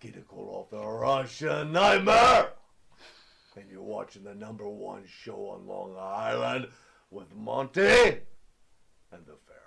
Nikita Koloff, the Russian Nightmare. And you're watching the #1 show on Long Island with Monte and the Pharaoh.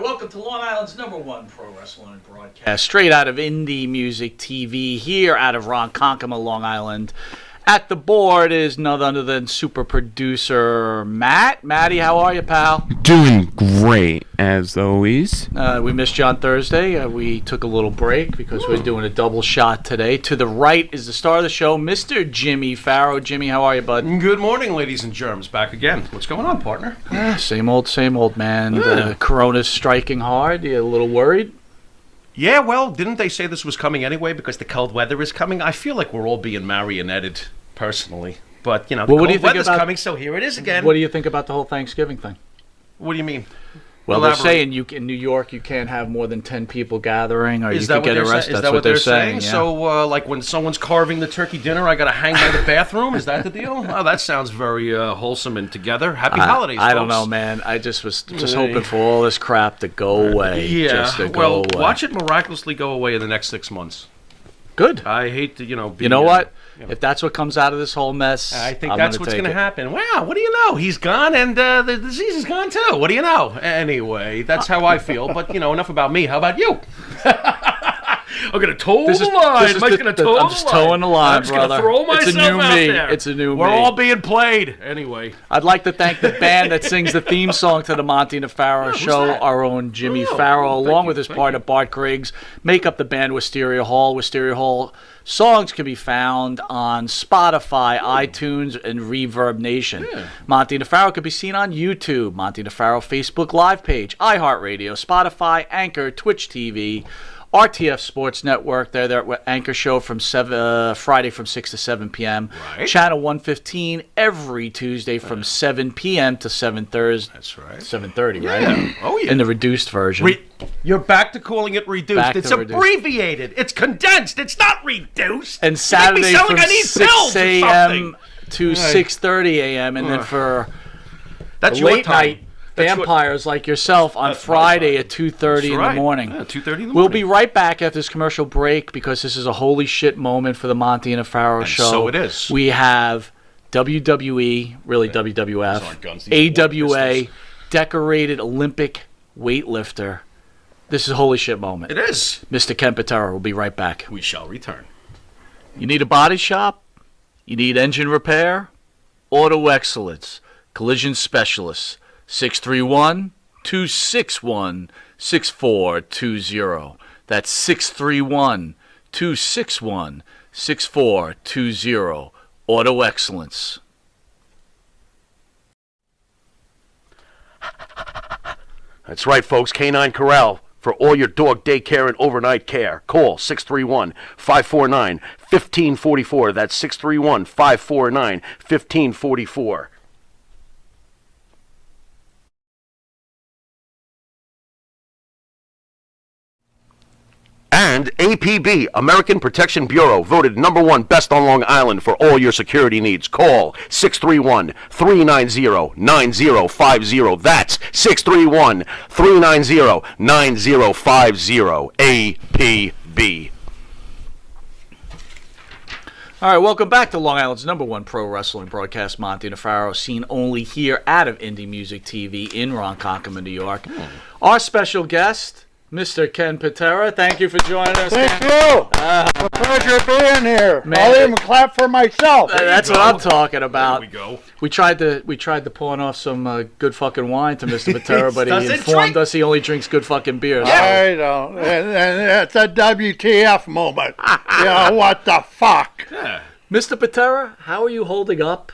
Welcome to Long Island's #1 pro wrestling broadcast, straight out of Indie Music TV, here out of Ronkonkoma, Long Island. At the board is none other than super producer Matt. Matty, how are you, pal? Doing great, as always. We missed you on Thursday. We took a little break because we're doing a double shot today. To the right is the star of the show, Mr. Jimmy Pharaoh. Jimmy, how are you, bud? Good morning, ladies and germs. Back again. What's going on, partner? Same old, man. The corona's striking hard. You a little worried? Yeah, well, didn't they say this was coming anyway because the cold weather is coming? I feel like we're all being marionetted, personally. But, you know, the cold weather's coming, so here it is again. What do you think about the whole Thanksgiving thing? What do you mean? Well, they're saying in New York you can't have more than 10 people gathering, or you could get arrested. Is that what they're saying? Yeah. So, like when someone's carving the turkey dinner, I got to hang by the bathroom? Is that the deal? Oh, that sounds very wholesome and together. Happy holidays, folks. I don't know, man. I just was hoping for all this crap to go away. Yeah, watch it miraculously go away in the next 6 months. Good. I hate to, be... You know what? If that's what comes out of this whole mess, I think that's what's going to happen. Wow, what do you know? He's gone, and the disease is gone too. What do you know? Anyway, that's how I feel. But enough about me. How about you? I'm going to toe the line. I'm just towing the line, I'm just going to throw myself out there. It's a new me. We're all being played. Anyway. I'd like to thank the band that sings the theme song to the Monte The Pharaoh show, our own Jimmy Pharaoh, along with his partner Bart Griggs, make up the band Wisteria Hall. Wisteria Hall songs can be found on Spotify, iTunes, and Reverb Nation. Monte The Pharaoh can be seen on YouTube, Monte The Pharaoh Facebook Live page, iHeartRadio, Spotify, Anchor, Twitch TV, RTF Sports Network. They're there at Anchor Show from Friday from 6 to 7 p.m. Right. Channel 115 every Tuesday from 7 p.m. to 7:30. That's right. 7:30, right? Oh, yeah. In the reduced version. You're back to calling it reduced. It's abbreviated. It's condensed. It's not reduced. And Saturday from 6 a.m. to 6:30 a.m. And then for late night vampires like yourself on Friday at 2:30 in the morning. 2:30 in the morning. We'll be right back after this commercial break because this is a holy shit moment for the Monte and the Pharaoh show. So it is. We have WWE, really WWF, AWA, decorated Olympic weightlifter. This is a holy shit moment. It is. Mr. Ken Patera will be right back. We shall return. You need a body shop? You need engine repair? Auto Excellence, Collision Specialists. 631-261-6420. That's 631-261-6420. Auto Excellence. That's right, folks. Canine Corral for all your dog daycare and overnight care. Call 631-549-1544. That's 631-549-1544. And APB, American Protection Bureau, voted #1 best on Long Island for all your security needs. Call 631-390-9050. That's 631-390-9050. APB. All right, welcome back to Long Island's #1 pro wrestling broadcast, Monte The Pharaoh, seen only here out of Indie Music TV in Ronkonkoma, New York. Our special guest, Mr. Ken Patera, thank you for joining us. Thank you. It's a pleasure being here. Man, I'll even clap for myself. That's what I'm talking about. There we go. We tried to pawn off some good fucking wine to Mr. Patera, but he informed us he only drinks good fucking beer. So. I know. And it's a WTF moment. What the fuck? Mr. Patera, how are you holding up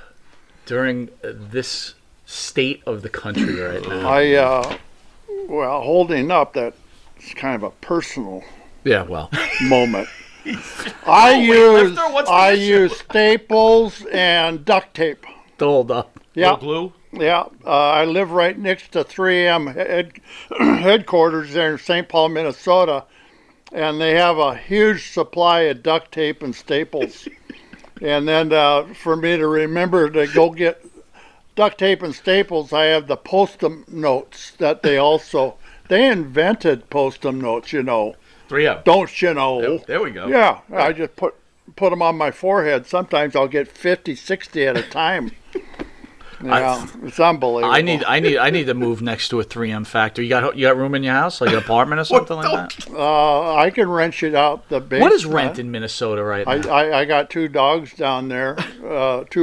during this state of the country right now? Well, holding up, that's kind of a personal Yeah, well, moment. I weightlifter, use staples and duct tape. hold up. Yeah, Glue. yeah. I live right next to 3M headquarters there in St. Paul, Minnesota, and they have a huge supply of duct tape and staples. And then for me to remember to go get duct tape and staples, I have the Post-it notes that they invented Post-it notes, 3M. Don't you know? There we go. Yeah, I just put them on my forehead. Sometimes I'll get 50, 60 at a time. Yeah, it's unbelievable. I need to move next to a 3M factory. You got room in your house, like an apartment or something like that? I can rent it out the basement. What is rent in Minnesota right now? I got 2 dogs down there, 2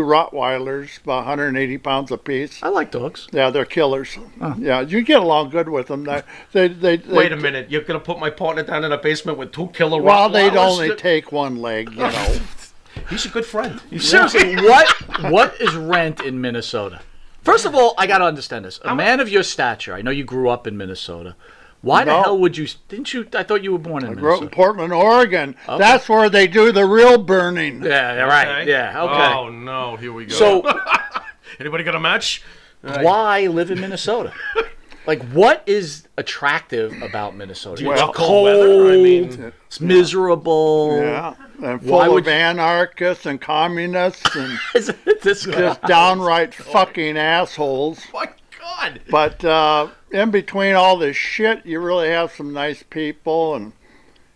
Rottweilers, about 180 pounds apiece. I like dogs. Yeah, they're killers. Yeah, you get along good with them. They Wait a minute. You're going to put my partner down in a basement with 2 killer Well, they'd Rottweilers? only take one leg, He's a good friend. Seriously, what is rent in Minnesota? First of all, I got to understand this. A man of your stature, I know you grew up in Minnesota. Why the hell would you? Didn't you? I thought you were born in I grew up in Minnesota. Portland, Oregon. Okay. That's where they do the real burning. Yeah, right. Yeah, okay. Oh, no. Here we go. So, Anybody got a match? why live in Minnesota? Like, what is attractive about Minnesota? Well, It's cold weather, I mean- it's miserable. Yeah, and Why full would of anarchists and communists and Isn't this just downright fucking assholes. My God. But in between all this shit, you really have some nice people, and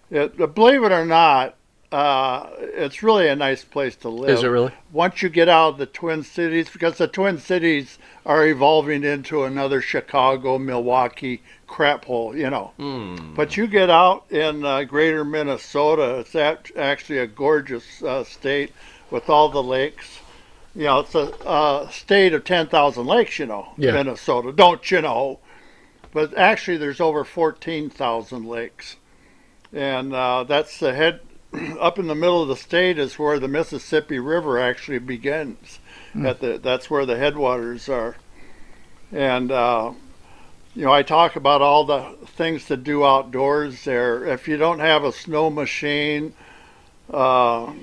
believe it or not, it's really a nice place to live. Is it really? Once you get out of the Twin Cities, because the Twin Cities are evolving into another Chicago, Milwaukee crap hole, But you get out in greater Minnesota, it's actually a gorgeous state with all the lakes. It's a state of 10,000 lakes, Yeah. Minnesota, don't you know? But actually there's over 14,000 lakes. And that's the head, up in the middle of the state is where the Mississippi River actually begins. That's where the headwaters are. And, I talk about all the things to do outdoors there. If you don't have a snow machine or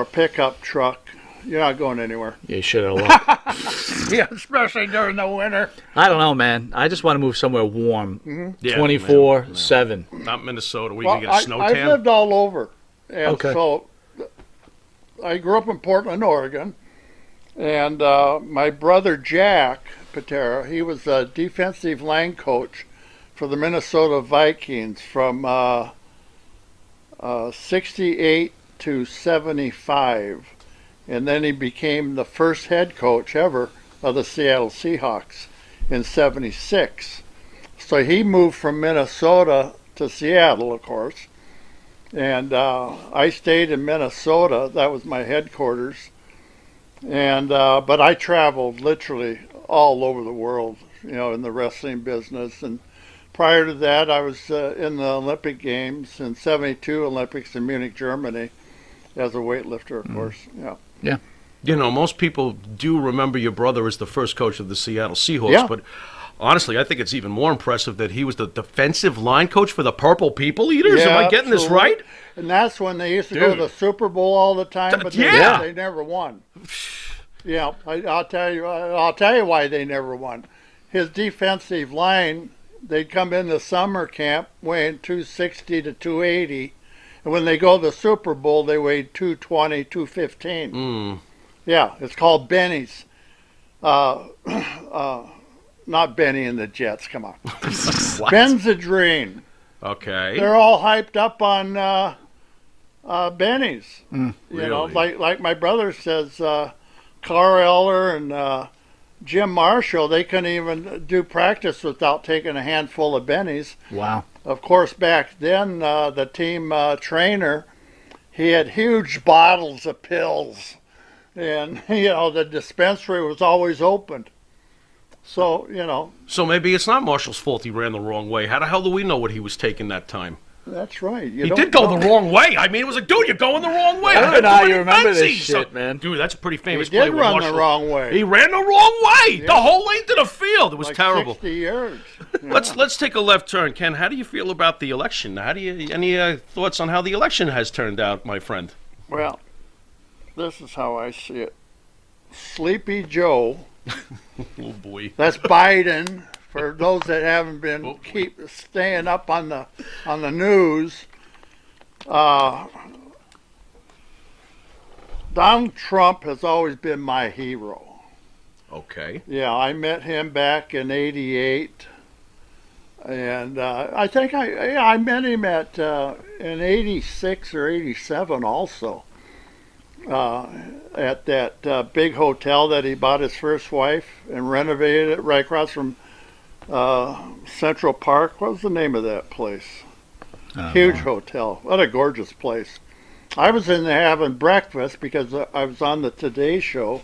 a pickup truck, you're not going anywhere. Yeah, you should have looked. Yeah, especially during the winter. I don't know, man. I just want to move somewhere warm. Yeah, 24/7. Not Minnesota. We can get a snow I've tan. lived all over. And Okay. so I grew up in Portland, Oregon. And my brother Jack Patera, he was a defensive line coach for the Minnesota Vikings from 68 to 75. And then he became the first head coach ever of the Seattle Seahawks in 76. So he moved from Minnesota to Seattle, of course. And I stayed in Minnesota. That was my headquarters. And but I traveled literally all over the world, in the wrestling business. And prior to that, I was in the Olympic Games in '72 Olympics in Munich, Germany, as a weightlifter, of course. Yeah. Yeah. Most people do remember your brother as the first coach of the Seattle Seahawks, Yeah. but honestly, I think it's even more impressive that he was the defensive line coach for the Purple People Eaters. Am I getting this absolutely. right? And that's when they used to go to Dude. the Super Bowl all the time, but Yeah. they never won. Yeah, I'll tell you why they never won. His defensive line, they'd come into summer camp weighing 260 to 280, and when they go to the Super Bowl, they weighed 220, 215. Yeah, it's called Benny's. Not Benny and the Jets, come on. Benzedrine. Okay. They're all hyped up on Benny's. Really? Like my brother says, Carl Eller and Jim Marshall, they couldn't even do practice without taking a handful of Benny's. Wow. Of course, back then, the team trainer, he had huge bottles of pills. And, the dispensary was always open. So, So maybe it's not Marshall's fault he ran the wrong way. How the hell do we know what he was taking that time? That's right. He did go the wrong way. I mean, it was like, dude, you're going the wrong way. I don't know how you remember this Menzies. shit, man. Dude, that's a pretty He famous play did with run Marshall. the wrong way. He ran the wrong way. Yeah. The whole length of the field. It was like terrible. 60 yards. Yeah. Let's take a left turn, Ken. How do you feel about the election? Any thoughts on how the election has turned out, my friend? Well, this is how I see it. Sleepy Joe. Oh boy. That's Biden. For those that haven't been staying up on the news, Donald Trump has always been my hero. Okay. Yeah, I met him back in '88, and I think I met him in '86 or '87 also. At that big hotel that he bought his first wife and renovated it right across from Central Park. What was the name of that place? Huge hotel. What a gorgeous place. I was in there having breakfast because I was on the Today Show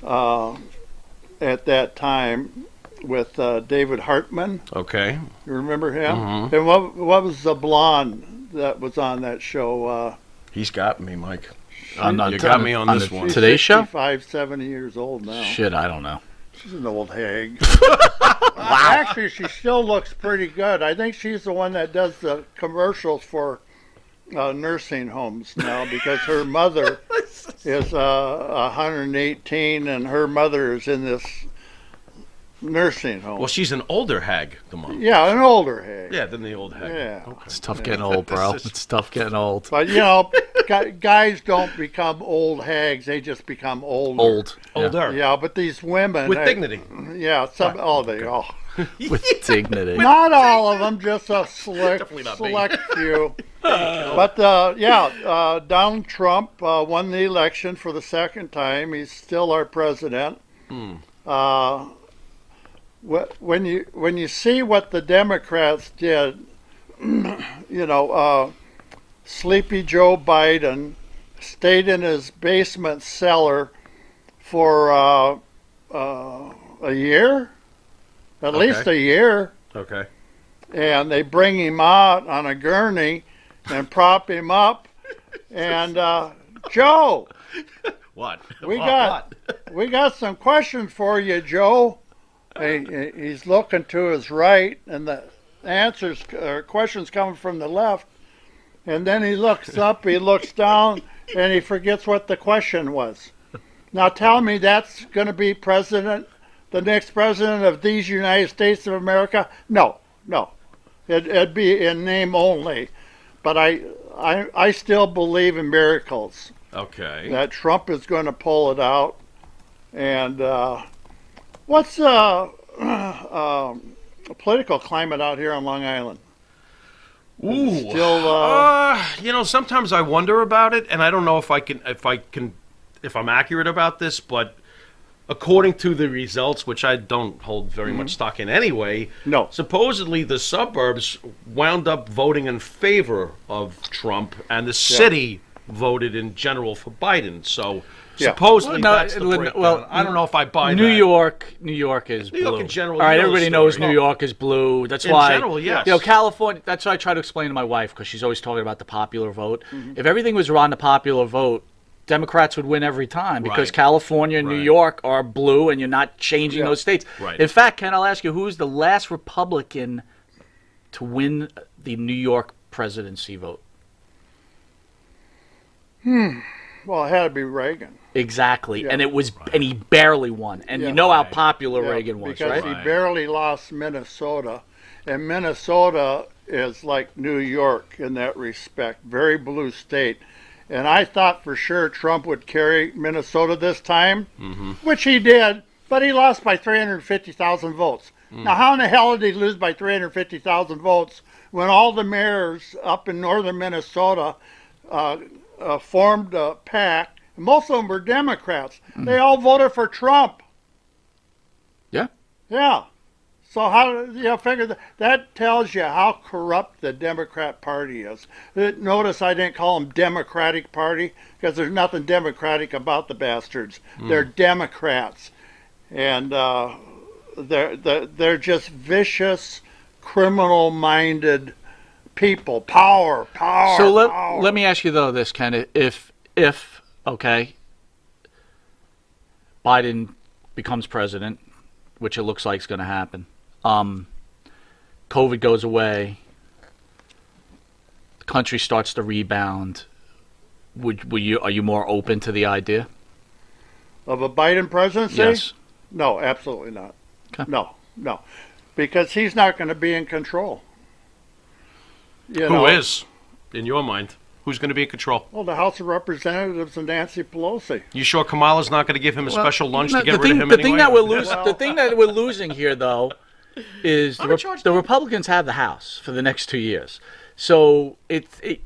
at that time with David Hartman. Okay. You remember him? Mm-hmm. And what was the blonde that was on that show? He's got me, Mike. You got me on this one. Today's Show? 65, 70 years old now. Shit, I don't know. She's an old hag. Actually, she still looks pretty good. I think she's the one that does the commercials for nursing homes now because her mother is 118 and her mother is in this nursing home. Well, she's an older hag, the mom. Yeah, an older hag. Yeah, than the old hag. Yeah. Okay. It's tough getting old, bro. It's tough getting old. But, guys don't become old hags. They just become older. Old. Yeah. Older. Yeah, but these women. With dignity. Yeah, they all. With dignity. Not all of them, just a select few. But Donald Trump won the election for the second time. He's still our president. When you see what the Democrats did, Sleepy Joe Biden stayed in his basement cellar for a year, at least a year. Okay. And they bring him out on a gurney and prop him up. And Joe, What? we got some questions for you, Joe. He's looking to his right, and the questions coming from the left. And then he looks up, he looks down, and he forgets what the question was. Now tell me that's going to be the next president of these United States of America? No. It'd be in name only. But I still believe in miracles. Okay. That Trump is going to pull it out. And what's the political climate out here on Long Island? Ooh. Still, sometimes I wonder about it, and I don't know if I'm accurate about this, but according to the results, which I don't hold very much stock in anyway, No. supposedly the suburbs wound up voting in favor of Trump, and the city voted in general for Biden. So supposedly that's the breakdown. well, I don't know if I buy New that. York is blue. New York in general, All right, you know everybody the knows story. New York is blue. That's In why. general, yes. California. That's what I try to explain to my wife because she's always talking about the popular vote. If everything was on the popular vote, Democrats would win every time because Right. California and New Right. York are blue, and you're not changing those states. Right. In fact, Ken, I'll ask you, who's the last Republican to win the New York presidency vote? well, it had to be Reagan. Exactly, Yeah. and it was, and he barely won. And you know how popular Yeah, Reagan was, because right? he barely lost Minnesota, and Minnesota is like New York in that respect, very blue state. And I thought for sure Trump would carry Minnesota this time, which he did, but he lost by 350,000 votes. Now, how in the hell did he lose by 350,000 votes when all the mayors up in northern Minnesota formed a pact? Most of them were Democrats. They all voted for Trump. Yeah. Yeah. So how do you figure that tells you how corrupt the Democrat Party is. Notice I didn't call them Democratic Party because there's nothing democratic about the bastards. They're Democrats, and they're just vicious, criminal-minded people, power. So power. let me ask you though this, Ken. If okay, Biden becomes president, which it looks like is going to happen. COVID goes away. The country starts to rebound. Are you more open to the idea? Of a Biden presidency? Yes. No, absolutely not. Okay. No. Because he's not going to be in control. Who is, in your mind? Who's going to be in control? Well, the House of Representatives and Nancy Pelosi. You sure Kamala's not going to give him a special lunch to get rid of him the anyway? thing that we're losing, the thing that we're losing here, though, is the Republicans have the House for the next 2 years. So the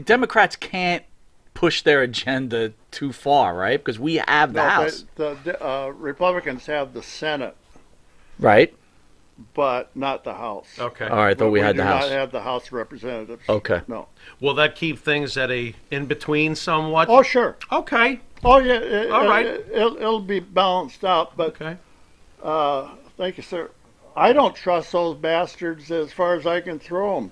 Democrats can't push their agenda too far, right? Because we have the House. The Republicans have the Senate, right? But not the House. Okay. All right, I thought we had the House. We do not have the House of Representatives. Okay. No. Will that keep things at a in-between somewhat? Oh, sure. Okay. Oh, yeah. All right. It'll be balanced out, but Okay. thank you, sir. I don't trust those bastards as far as I can throw them.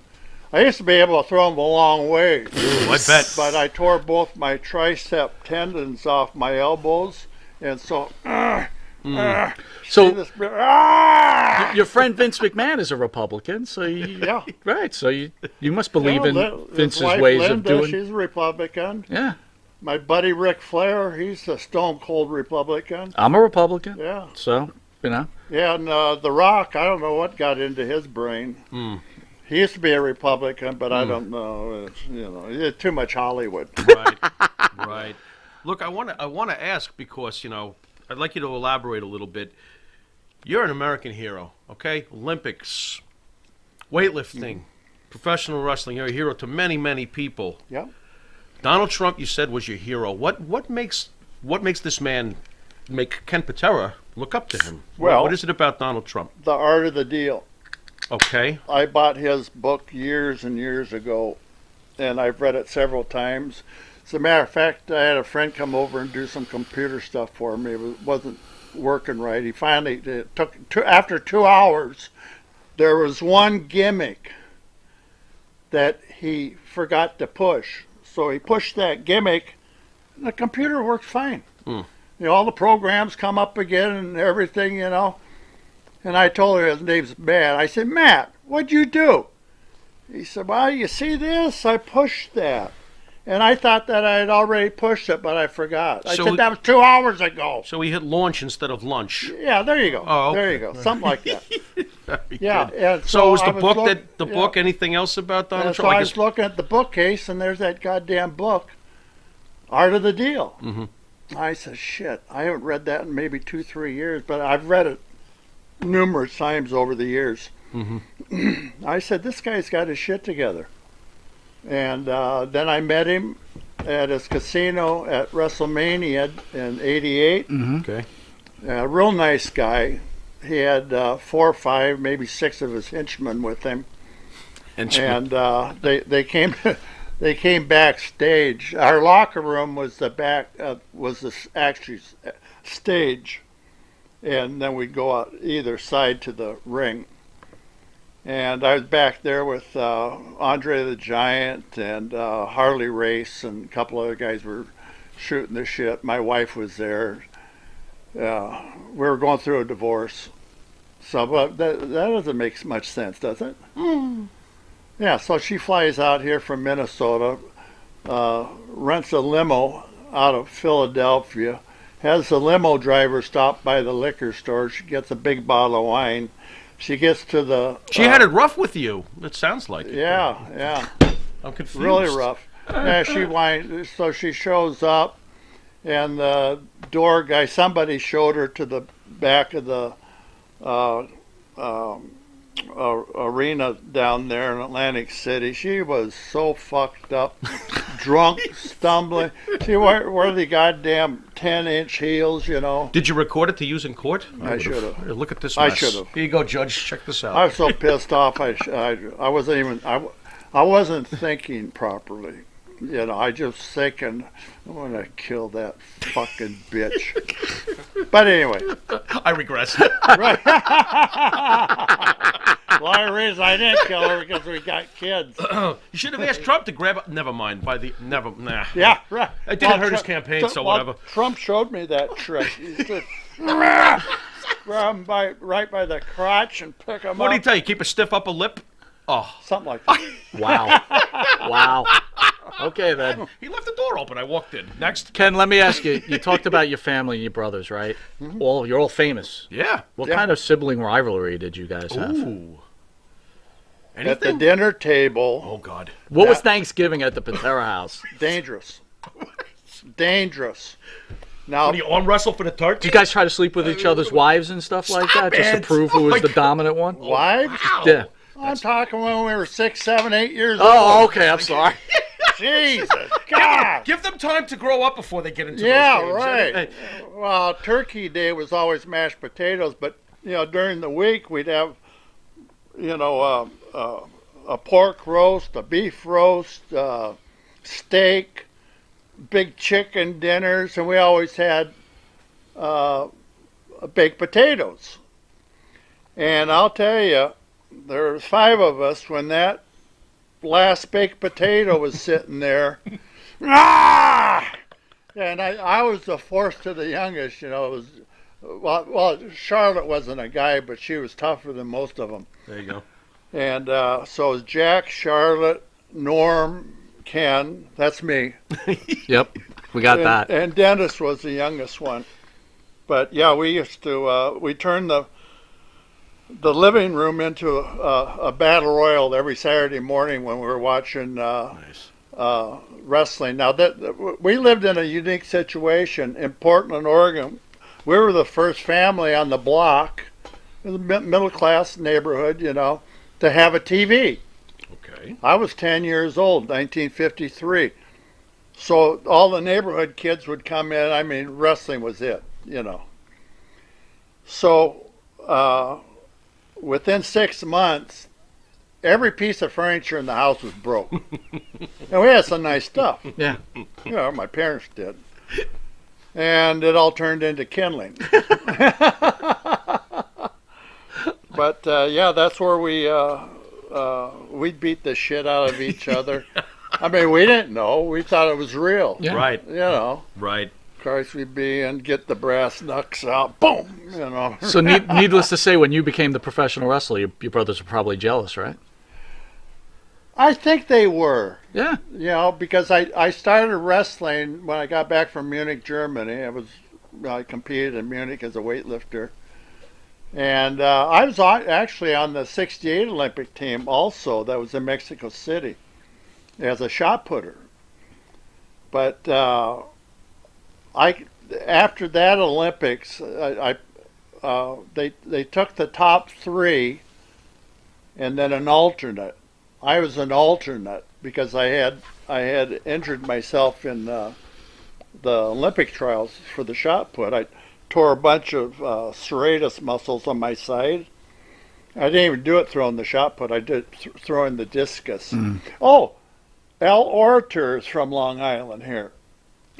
I used to be able to throw them a long way. Ooh, I bet. But I tore both my tricep tendons off my elbows, and so... So this, ah! your friend Vince McMahon is a Republican, so Yeah. right. So you must believe in his Vince's wife, ways Linda, of doing. She's a Republican. Yeah, My buddy Ric Flair, he's a stone cold Republican. I'm a Republican. Yeah. So Yeah, and The Rock, I don't know what got into his brain. He used to be a Republican, but I don't know. It's too much Hollywood. Right. Right. Look, I want to ask because I'd like you to elaborate a little bit. You're an American hero, okay? Olympics, weightlifting, professional wrestling. You're a hero to many, many people. Yeah. Donald Trump, you said, was your hero. What makes this man make Ken Patera look up to him? Well, what is it about Donald Trump? The Art of the Deal. Okay. I bought his book years and years ago, and I've read it several times. As a matter of fact, I had a friend come over and do some computer stuff for me. It wasn't working right. He finally, it took after 2 hours, there was one gimmick that he forgot to push. So he pushed that gimmick, and the computer worked fine. All the programs come up again and everything, And I told her his name's Matt. I said, Matt, what'd you do? He said, well, you see this? I pushed that. And I thought that I had already pushed it, but I forgot. I said, that was 2 hours ago. So he hit launch instead of lunch. Yeah, there you go. Oh, okay. There you go. Something like that. Very Yeah. good. And So was I the book look- book anything else about Donald And so Trump? I was looking at the bookcase, and there's that goddamn book, Art of the Deal. I said, shit, I haven't read that in maybe 2-3 years, but I've read it numerous times over the years. I said, this guy's got his shit together. And then I met him at his casino at WrestleMania in '88. Okay. A real nice guy. He had 4 or 5, maybe 6 of his henchmen with him. And they came they came backstage. Our locker room was the back was the actually stage, and then we'd go out either side to the ring. And I was back there with Andre the Giant and Harley Race, and a couple other guys were shooting the shit. My wife was there. We were going through a divorce. So but that doesn't make much sense, does it? Yeah, so she flies out here from Minnesota, rents a limo out of Philadelphia, has the limo driver stop by the liquor store. She gets a big bottle of wine. She gets to the... She had it rough with you. It sounds like it. Yeah. I'm confused. Really rough. Yeah, so she shows up, and the door guy, somebody showed her to the back of the arena down there in Atlantic City. She was so fucked up, drunk, stumbling. She wore the goddamn 10-inch heels, Did you record it to use in court? I should have. Here, look at this I mess. should have. Here you go, Judge. Check this out. I was so pissed off. I wasn't even. I wasn't thinking properly. I just thinking, I'm gonna kill that fucking bitch. But anyway, I regress. right. A lot of reasons I didn't kill her because we got kids. You should have asked Trump to grab. Never mind. Nah. Yeah, right. It didn't hurt his campaign, so whatever. Trump showed me that trick. He said, grab him right by the crotch and pick him What up. did he tell you? Keep a stiff upper lip? Oh. Something like that. Wow. Wow. Okay, then. He left the door open. I walked in. Next. Ken, let me ask you. You talked about your family and your brothers, right? You're all famous. Yeah. What kind of sibling rivalry did you guys have? Ooh. At the Anything? dinner table, Oh, God. What was Thanksgiving at the Patera house? dangerous. Dangerous. Now, What do you arm wrestle for the Did turkey? you guys try to sleep with each other's wives and stuff like that, just to it. prove who Oh was my the God. dominant one? wives? Wow. Yeah. I'm talking when we were 6, 7, 8 years Oh, old. okay. I'm sorry. Jesus, God. Give them time to grow up before they get into Yeah, those games. right. Hey, Well, Turkey Day was always mashed potatoes, but during the week we'd have, a pork roast, a beef roast, steak, big chicken dinners, and we always had baked potatoes. And I'll tell you, there was 5 of us when that last baked potato was sitting there. Ah! And I was the fourth to the youngest, It was, well, Charlotte wasn't a guy, but she was tougher than most of them. there you go. And so it was Jack, Charlotte, Norm, Ken. That's me. Yep. We got that. And Dennis was the youngest one. But yeah, we used to we turned the living room into a battle royal every Saturday morning when we were watching Nice. wrestling. Now that we lived in a unique situation in Portland, Oregon. We were the first family on the block, in the middle class neighborhood, to have a TV. Okay. I was 10 years old, 1953. So all the neighborhood kids would come in. I mean, wrestling was it. So within 6 months, every piece of furniture in the house was broke. And we had some nice stuff. Yeah. My parents did. And it all turned into kindling. But yeah, that's where we'd beat the shit out of each other. I mean, we didn't know. We thought it was real. Yeah. Right. Right. Of course, we'd be and get the brass knucks out. Boom. So needless to say, when you became the professional wrestler, your brothers were probably jealous, right? I think they were. Yeah. Because I started wrestling when I got back from Munich, Germany. I competed in Munich as a weightlifter. And I was actually on the 68 Olympic team also that was in Mexico City as a shot putter. But after that Olympics, they took the top 3 and then an alternate. I was an alternate because I had injured myself in the Olympic trials for the shot put. I tore a bunch of serratus muscles on my side. I didn't even do it throwing the shot put. I did throwing the discus. Oh, Al Orator is from Long Island here.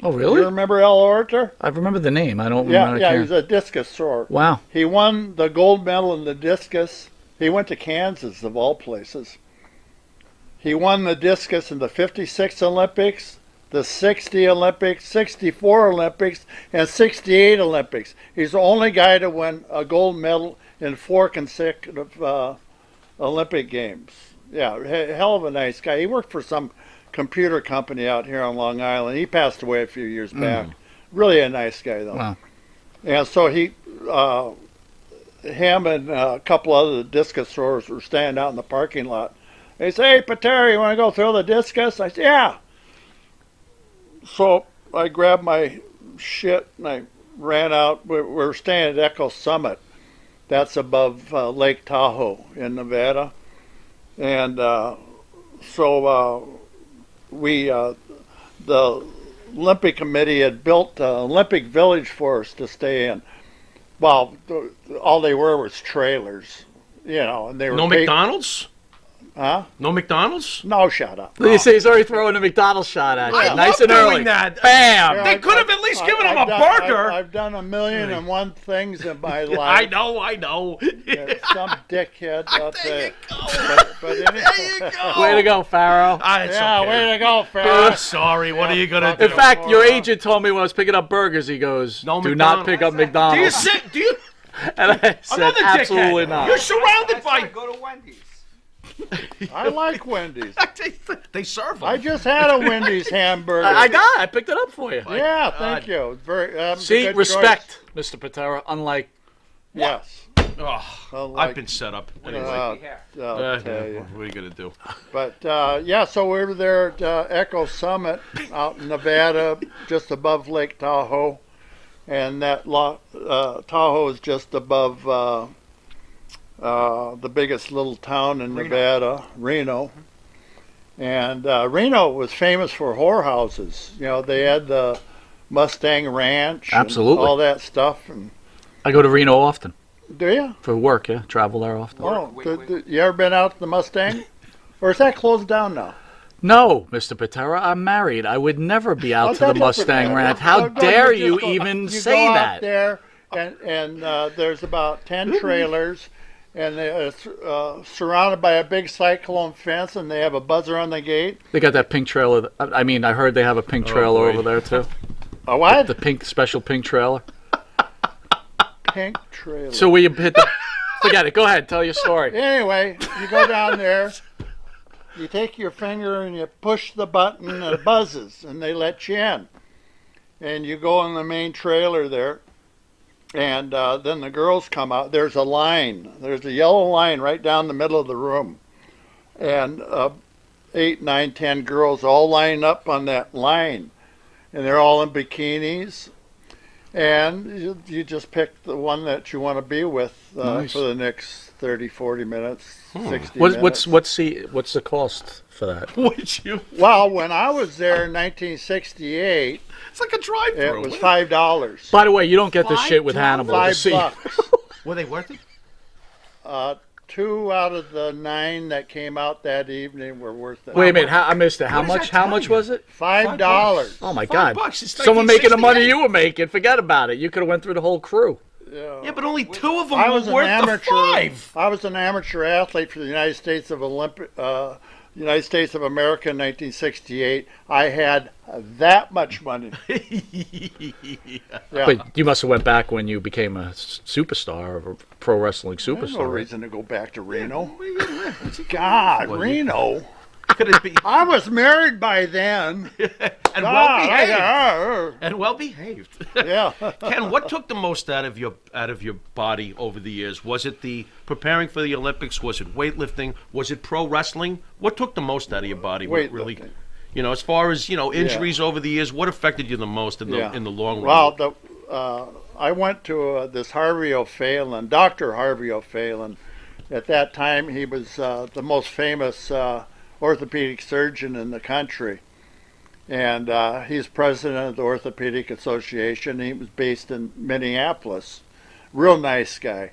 Oh, You really? remember Al Orator? I remember the name. I don't Yeah, remember. yeah, he was a discus thrower. Wow. He won the gold medal in the discus. He went to Kansas, of all places. He won the discus in the 56 Olympics, the 60 Olympics, 64 Olympics, and 68 Olympics. He's the only guy to win a gold medal in 4 consecutive Olympic Games. Yeah, hell of a nice guy. He worked for some computer company out here on Long Island. He passed away a few years back. Really a nice guy, though. Wow. And so him and a couple other discus throwers were standing out in the parking lot. They say, "Hey, Patera, you want to go throw the discus?" I said, "Yeah." So I grabbed my shit and I ran out. We were staying at Echo Summit. That's above Lake Tahoe in Nevada. And so the Olympic Committee had built an Olympic Village for us to stay in. Well, all they were was trailers, and they were No McDonald's? Huh? No McDonald's? No, shut up. You say he's already throwing a McDonald's shot at you. I Nice love and early. doing that. Bam! They could have at least given him a burger. I've done 1,000,001 things in my I life. know. Some dickhead out there. But There you go. Way to go, Pharaoh. It's yeah, okay. way to go, Pharaoh. I'm sorry. What are you gonna do? In fact, your agent told me when I was picking up burgers, he goes, No "Do not McDonald's." pick up Do you McDonald's." sit? Do you? And I said, Another "Absolutely dickhead. not." You're surrounded by. Go to Wendy's. I like Wendy's. They serve them. I just had a Wendy's hamburger. I picked it up for you. Yeah, thank you. It's very. See, good respect, Mr. Patera. Unlike Choice. Yes. Oh, I've been set up. Anyway. I'll tell you. What are you gonna do? But so we were there at Echo Summit out in Nevada, just above Lake Tahoe, and that Tahoe is just above the biggest little town in Nevada, Reno. And Reno was famous for whorehouses. You know, they had the Mustang Ranch, Absolutely. and all that stuff. And I go to Reno often do you? for work. Yeah, travel there often. Oh, you ever been out to the Mustang? Or is that closed down now? No, Mr. Patera, I'm married. I would never be out to the Mustang Ranch. How dare you even say go that? Out there and there's about 10 trailers, and they're surrounded by a big cyclone fence, and they have a buzzer on the gate. They got that pink trailer. I mean, I heard they have a pink trailer over there too. A what? The special pink trailer. Pink trailer. So we hit the. Forget it. Go ahead. Tell your story. Anyway, you go down there, you take your finger and you push the button and it buzzes, and they let you in. And you go in the main trailer there, and then the girls come out. There's a line. There's a yellow line right down the middle of the room. And 8, 9, 10 girls all line up on that line. And they're all in bikinis. And you just pick the one that you want to be with Nice. for the next 30, 40 minutes, 60 minutes. What's the cost for that? Would you? Well, when I was there in 1968, It's like a drive-through. it was $5. By the way, you don't get this shit with Hannibal. The seat- $5. Were they worth it? 2 out of the 9 that came out that evening were worth it. Wait a minute, I missed it. How What does much? that How tell much you? was it? $5. Oh my $5. God! It's Someone making the money 1968. you were making. Forget about it. You could have went through the whole crew. Yeah, but only 2 of them I were was an worth the amateur. 5. I was an amateur athlete for the United States of America in 1968. I had that much money. Yeah. But you must have went back when you became a superstar, or a pro wrestling There's no superstar. reason to go back to Reno. God, Reno. Could it be? I was married by then. And God, well behaved. I- And well behaved. yeah. Ken, what took the most out of your body over the years? Was it the preparing for the Olympics? Was it weightlifting? Was it pro wrestling? What took the most out of your body? What really, Weightlifting. as far as injuries over the years, what affected you the most in the long run? Well, I went to this Harvey O'Phelan, Dr. Harvey O'Phelan. At that time, he was the most famous orthopedic surgeon in the country. And he's president of the Orthopedic Association. He was based in Minneapolis. Real nice guy.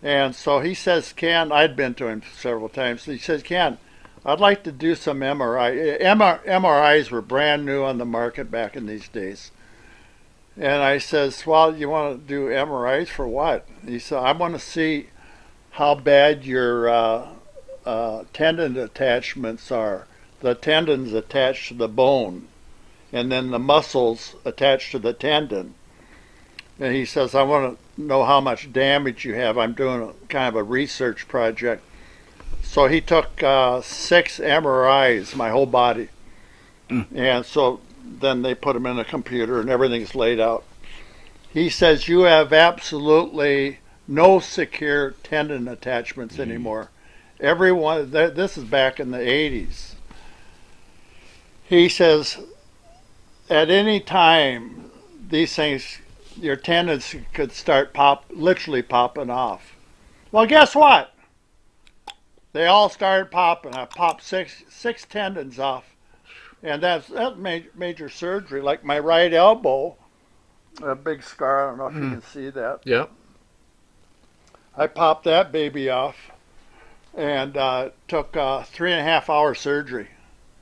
And so he says, Ken, I'd been to him several times. He says, Ken, I'd like to do some MRI. MRIs were brand new on the market back in these days. And I says, well, you want to do MRIs for what? He said, I want to see how bad your tendon attachments are. The tendon's attached to the bone, and then the muscles attached to the tendon. And he says, I want to know how much damage you have. I'm doing a kind of a research project. So he took 6 MRIs, my whole body. And so then they put them in a computer and everything's laid out. He says, you have absolutely no secure tendon attachments anymore. Everyone, this is back in the 80s. He says, at any time, these things, your tendons could start literally popping off. Well, guess what? They all started popping. I popped six tendons off. And that's major surgery. Like my right elbow, a big scar. I don't know if you can see that. Yep. I popped that baby off. and took 3.5-hour surgery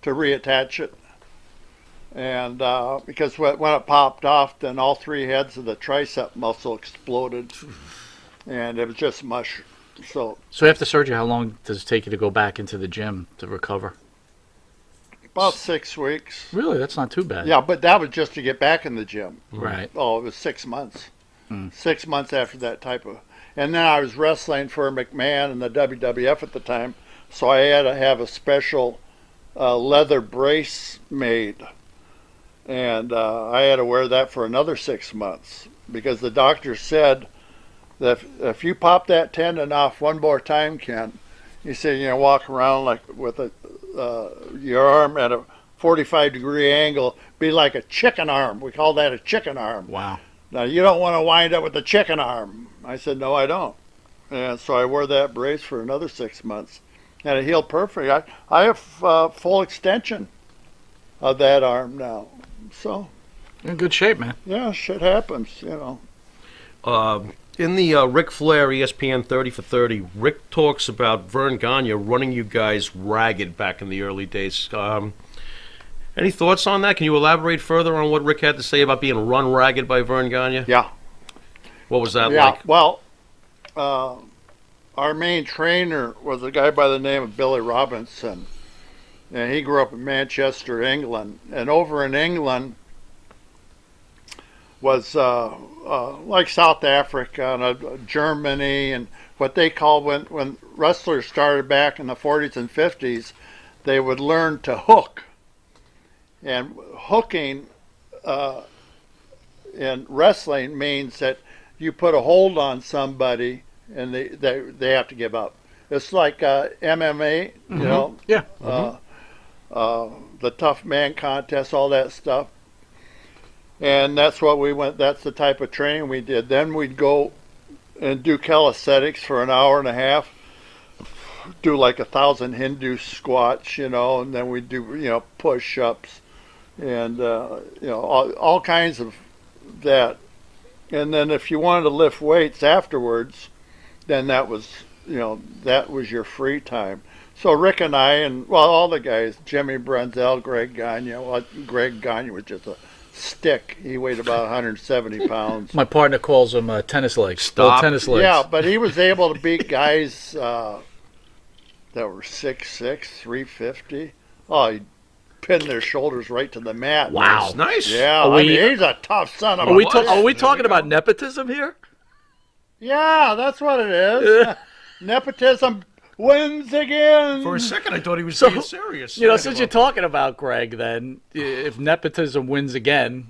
to reattach it. And because when it popped off, then all 3 heads of the tricep muscle exploded, and it was just mush. So after surgery, how long does it take you to go back into the gym to recover? about 6 weeks. Really, that's not too bad. Yeah, but that was just to get back in the gym. Right. Oh, it was 6 months. 6 months after that type of. And then I was wrestling for McMahon and the WWF at the time, so I had to have a special leather brace made. And I had to wear that for another 6 months because the doctor said that if you pop that tendon off one more time, Ken, he said, walk around like with your arm at a 45-degree angle, be like a chicken arm. We call that a chicken arm. Wow. Now, you don't want to wind up with a chicken arm. I said, no, I don't. And so I wore that brace for another 6 months. And it healed perfect. I have full extension of that arm now. So, You're in good shape, man. yeah, shit happens, In the Ric Flair ESPN 30 for 30, Rick talks about Vern Gagne running you guys ragged back in the early days. Any thoughts on that? Can you elaborate further on what Rick had to say about being run ragged by Vern Gagne? Yeah. What was that Yeah, like? well, our main trainer was a guy by the name of Billy Robinson. And he grew up in Manchester, England. And over in England was like South Africa and Germany and what they call when wrestlers started back in the 40s and 50s, they would learn to hook. And hooking in wrestling means that you put a hold on somebody and they have to give up. It's like MMA, Yeah. the tough man contest, all that stuff. And that's what we went, that's the type of training we did. Then we'd go and do calisthenics for an hour and a half, do like 1,000 Hindu squats, and then we'd do, push-ups and, all kinds of that. And then if you wanted to lift weights afterwards, then that was your free time. So Rick and I, and all the guys, Jimmy Brunzell, Greg Gagne. Well, Greg Gagne was just a stick. He weighed about 170 pounds. My partner calls them tennis legs. Stop. Old tennis legs. Yeah, but he was able to beat guys that were 6'6", 350. Oh, he pinned their shoulders right to the mat. Wow. That's nice. Yeah, he's a tough son of a bitch. Are we talking about nepotism here? Yeah, that's what it is. Nepotism wins again. For a second, I thought he was So, being serious. Since you're talking about Greg, then, if nepotism wins again,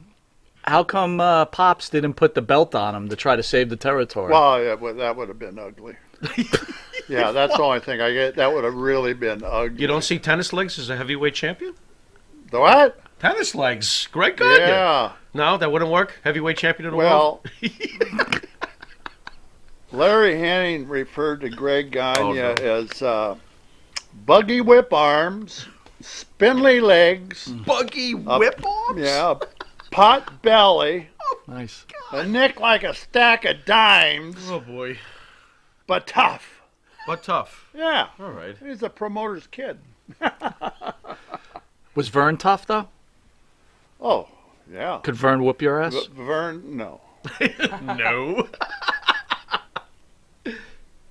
how come Pops didn't put the belt on him to try to save the territory? Well, yeah, that would have been ugly. Yeah, that's the only thing I get. That would have really been ugly. You don't see tennis legs as a heavyweight champion? The what? Tennis legs. Greg Gagne. Yeah. No, that wouldn't work? Heavyweight champion of the world? Well, Larry Henning referred to Greg Gagne as buggy whip arms, spindly legs, Buggy whip arms? yeah, pot belly, Nice. a neck like a stack of dimes, Oh, boy. but tough. But tough. Yeah. All right. He's a promoter's kid. Was Vern tough, though? Oh, yeah. Could Vern whoop your ass? Vern, no. No.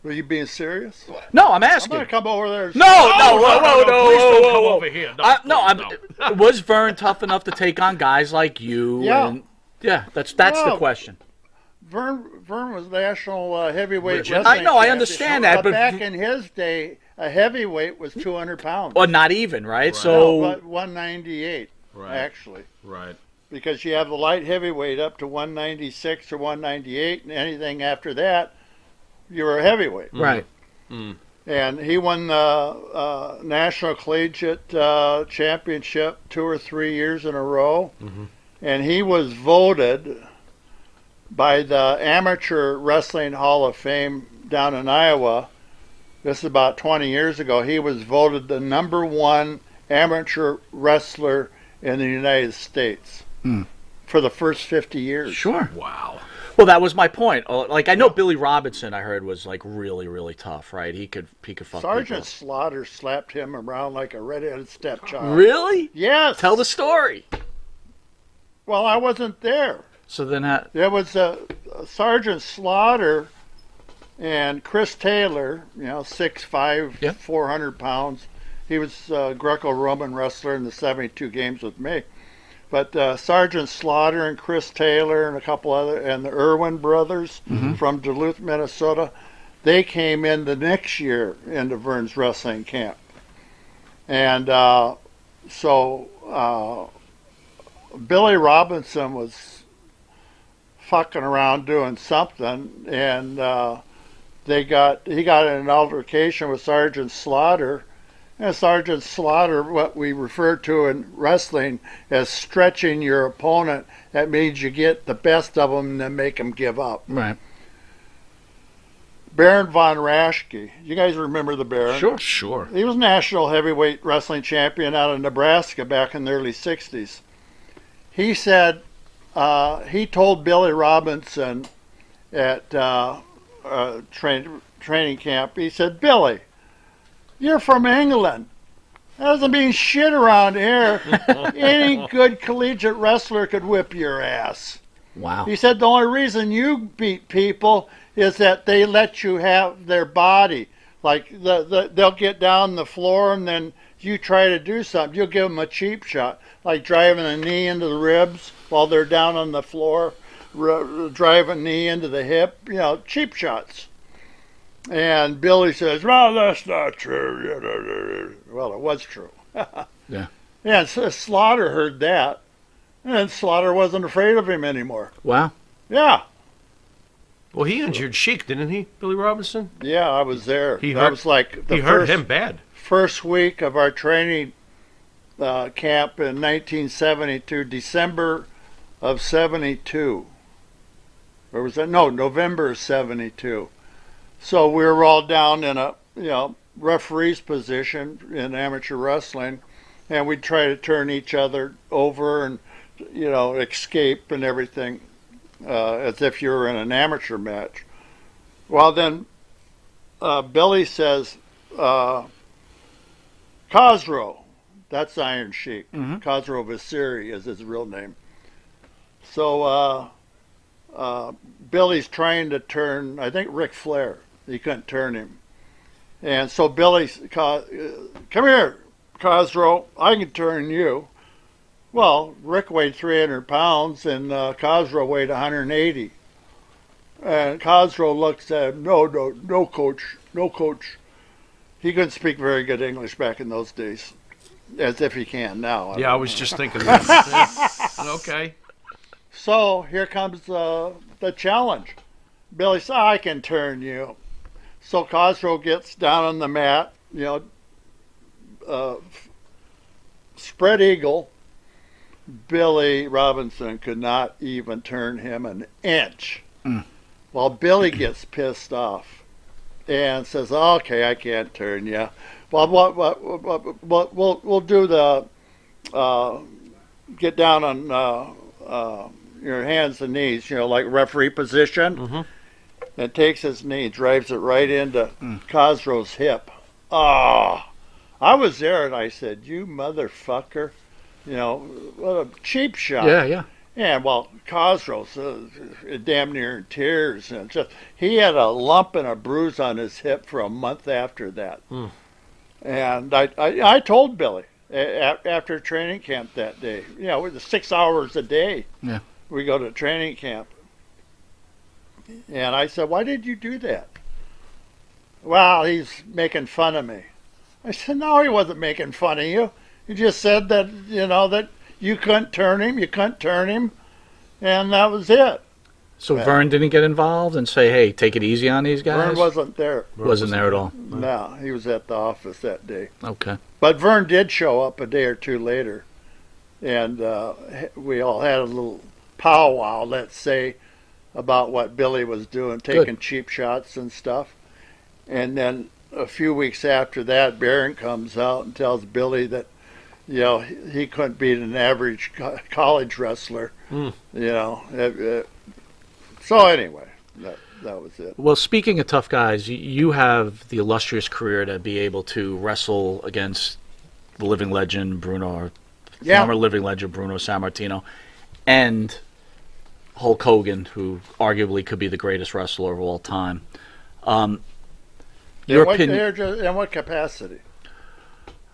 Were you being serious? No, I'm I'm asking. going to come over there. No, whoa, Please don't come whoa. over here. No, Was Vern tough enough to take on guys like you? Yeah. And, yeah, that's the No. question. Vern was national heavyweight Richard. wrestling I know, I champion. understand that, but back in his day, a heavyweight was 200 pounds. or not even, right? No, So but 198, Right. actually. Right. Because you have the light heavyweight up to 196 or 198, and anything after that, you're a heavyweight. right. And he won the National Collegiate Championship 2 or 3 years in a row. And he was voted by the Amateur Wrestling Hall of Fame down in Iowa. This is about 20 years ago. He was voted the #1 amateur wrestler in the United States for the first 50 years. Sure. Wow. Well, that was my point. Like I know Billy Robinson, I heard was like really, really tough, right? He could fuck Sergeant people. Slaughter slapped him around like a redheaded stepchild. Really? Yes. Tell the story. Well, I wasn't there. So then, There was Sergeant Slaughter and Chris Taylor, 6'5", Yeah. 400 pounds. He was a Greco-Roman wrestler in the 72 games with me. But Sergeant Slaughter and Chris Taylor and a couple other, and the Irwin brothers from Duluth, Minnesota, they came in the next year into Vern's wrestling camp. And so Billy Robinson was fucking around doing something, and he got in an altercation with Sergeant Slaughter. And Sergeant Slaughter, what we refer to in wrestling as stretching your opponent, that means you get the best of them and then make them give up. right? Baron von Raschke, you guys remember the Baron? Sure. He was national heavyweight wrestling champion out of Nebraska back in the early 60s. He said, he told Billy Robinson at training camp, he said, Billy, you're from England. That doesn't mean shit around here. Any good collegiate wrestler could whip your ass. Wow. He said the only reason you beat people is that they let you have their body. Like they'll get down the floor and then you try to do something. You'll give them a cheap shot, like driving a knee into the ribs while they're down on the floor, drive a knee into the hip, cheap shots. And Billy says, well, that's not true. Well, it was true. Yeah. Yeah, so Slaughter heard that, and Slaughter wasn't afraid of him anymore. Wow. Yeah. Well, he injured Sheik, didn't he, Billy Robinson? Yeah, I was there. He That hurt- was like the He hurt him bad. first week of our training camp in 1972, December of 72. Or was that? No, November of 72. So we were all down in a, referee's position in amateur wrestling, and we'd try to turn each other over and, escape and everything, as if you were in an amateur match. Well, then Billy says, Khosrow, that's Iron Sheik. Khosrow Visiri is his real name. So Billy's trying to turn, I think, Ric Flair. He couldn't turn him. And so Billy, come here, Khosrow, I can turn you. Well, Rick weighed 300 pounds and Khosrow weighed 180. And Khosrow looks at him, no, coach, no, coach. He couldn't speak very good English back in those days, as if he can now. I was just thinking that. Okay. So here comes the challenge. Billy said, I can turn you. So Khosrow gets down on the mat, spread eagle. Billy Robinson could not even turn him an inch. Well, Billy gets pissed off and says, okay, I can't turn you. Well, we'll do the get down on your hands and knees, like referee position. And takes his knee, drives it right into Khosrow's hip. Oh, I was there and I said, you motherfucker. What a cheap shot. Yeah. Yeah, well, Khosrow's damn near in tears. And he had a lump and a bruise on his hip for a month after that. And I told Billy after training camp that day, it was 6 hours a day. Yeah. We go to training camp. And I said, why did you do that? Well, he's making fun of me. I said, no, he wasn't making fun of you. He just said that, that you couldn't turn him, and that was it. So Vern didn't get involved and say, hey, take it easy on these guys? Vern wasn't there. Wasn't there at all? No, he was at the office that day. Okay. But Vern did show up a day or two later, and we all had a little powwow, let's say, about what Billy was doing, taking cheap shots and stuff. And then a few weeks after that, Barron comes out and tells Billy that, he couldn't beat an average college wrestler. So anyway, that was it. Well, speaking of tough guys, you have the illustrious career to be able to wrestle against the living legend Bruno, or former living legend Bruno Sammartino, and Hulk Hogan, who arguably could be the greatest wrestler of all time. Your opinion? In what capacity?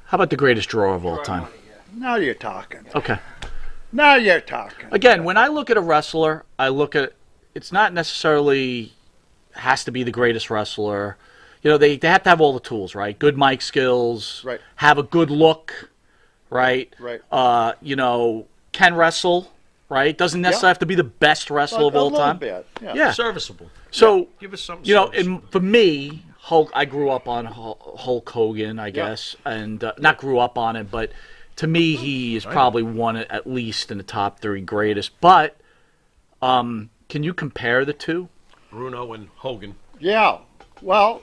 How about the greatest drawer of all time? Now you're talking. Okay. Now you're talking. Again, when I look at a wrestler, I look at it's not necessarily has to be the greatest wrestler. You know, they have to have all the tools, right? Good mic skills, right? Have a good look, right? Right. You know, can wrestle, right? Doesn't necessarily have to be the best wrestler of all time. Yeah. Serviceable. So, give us something. You know, for me, Hulk, I grew up on Hulk Hogan, I guess, and not grew up on it, but to me, he is probably one at least in the top 3 greatest. But can you compare the two? Bruno and Hogan. Yeah. Well,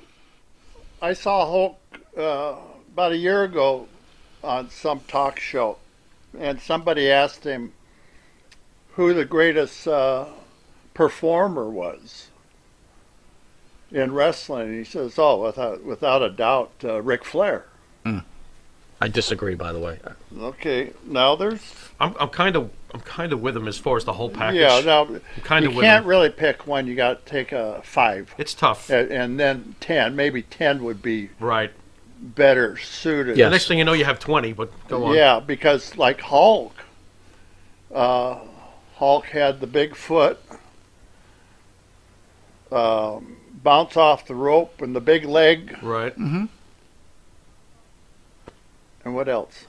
I saw Hulk about a year ago on some talk show, and somebody asked him who the greatest performer was in wrestling. He says, without a doubt, Ric Flair. I disagree, by the way. Okay, now there's. I'm kind of with him as far as the whole package. Yeah, now kind of you can't really pick one. You got to take a 5. It's tough. And then 10. Maybe 10 would be right. Better suited. Yeah. The next thing you know, you have 20. But go on. Yeah, because like Hulk, Hulk had the big foot, bounce off the rope, and the big leg. Right. Mm-hmm. And what else?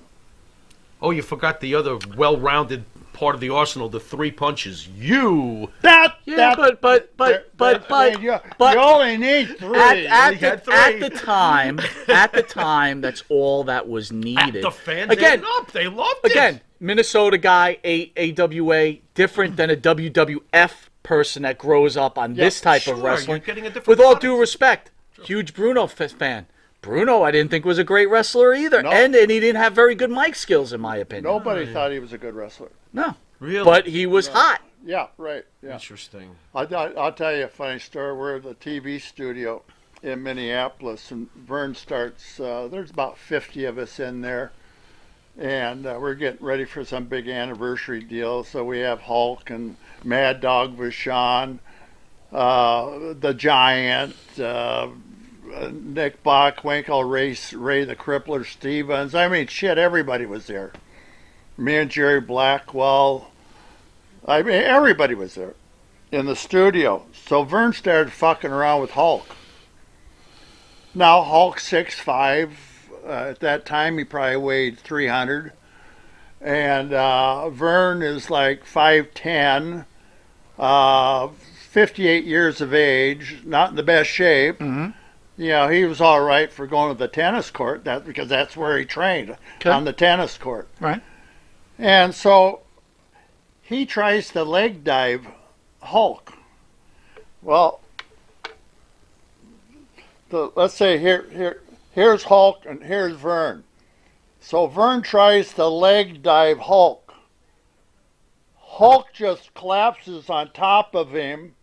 Oh, you forgot the other well-rounded part of the arsenal, the 3 punches. You. But you but only need 3. At the time, that's all that was needed. The fans they loved it. Again, Minnesota guy, AWA, different than a WWF person that grows up on this type of wrestling. With all due respect, huge Bruno fan. Bruno, I didn't think was a great wrestler either, and he didn't have very good mic skills, in my opinion. Nobody thought he was a good wrestler. No, really, but he was hot. Yeah, right. Yeah. Interesting. I'll tell you a funny story. We're at the TV studio in Minneapolis, and Vern starts. There's about 50 of us in there, and we're getting ready for some big anniversary deal. So we have Hulk and Mad Dog Vachon, the Giant. Nick Bockwinkel, Ray the Crippler Stevens. I mean, shit, everybody was there. Me and Jerry Blackwell. I mean, everybody was there in the studio. So Vern started fucking around with Hulk. Now, Hulk's 6'5". At that time, he probably weighed 300. And Vern is like 5'10", 58 years of age, not in the best shape. Mm-hmm. You know, he was all right for going to the tennis court, because that's where he trained, on the tennis court. Right. And so he tries to leg dive Hulk. Well, let's say here's Hulk and here's Vern. So Vern tries to leg dive Hulk. Hulk just collapses on top of him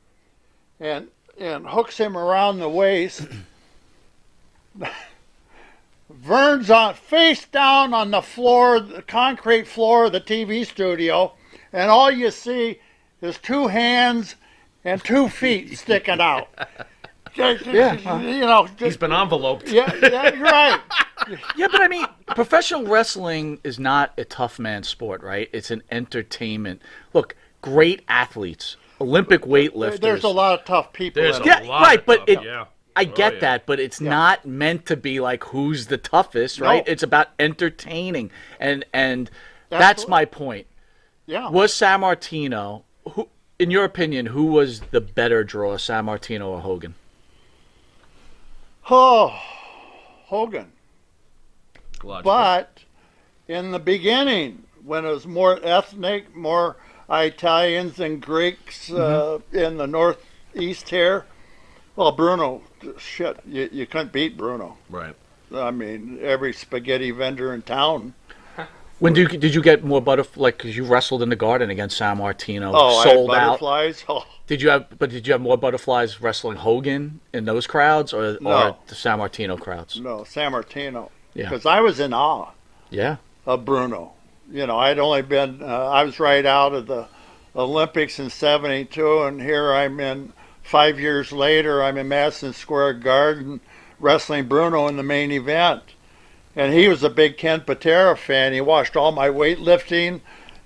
and hooks him around the waist. Vern's on face down on the floor, the concrete floor of the TV studio, and all you see is 2 hands and 2 feet sticking out. Yeah, you know, he's been enveloped. Yeah, you're right. Yeah, but I mean, professional wrestling is not a tough man sport, right? It's an entertainment. Look, great athletes, Olympic weightlifters. There's a lot of tough people. I get that, but it's not meant to be like who's the toughest, right? No. It's about entertaining, and that's my point. Yeah. Was Sammartino, who, in your opinion, who was the better draw, Sammartino or Hogan? Oh, Hogan. Logical. But in the beginning, when it was more ethnic, more Italians and Greeks in the Northeast here, well, Bruno, shit, you couldn't beat Bruno. Right. I mean, every spaghetti vendor in town. When did you get more butterflies? Like, because you wrestled in the Garden against Sammartino, Oh, sold I had out. butterflies. Oh. Did you have more butterflies wrestling Hogan in those crowds, or No. the San Martino crowds? No, San Martino. Yeah. Because I was in awe Yeah. of Bruno. I'd only been, I was right out of the Olympics in 72, and here I'm in, 5 years later, I'm in Madison Square Garden wrestling Bruno in the main event. And he was a big Ken Patera fan. He watched all my weightlifting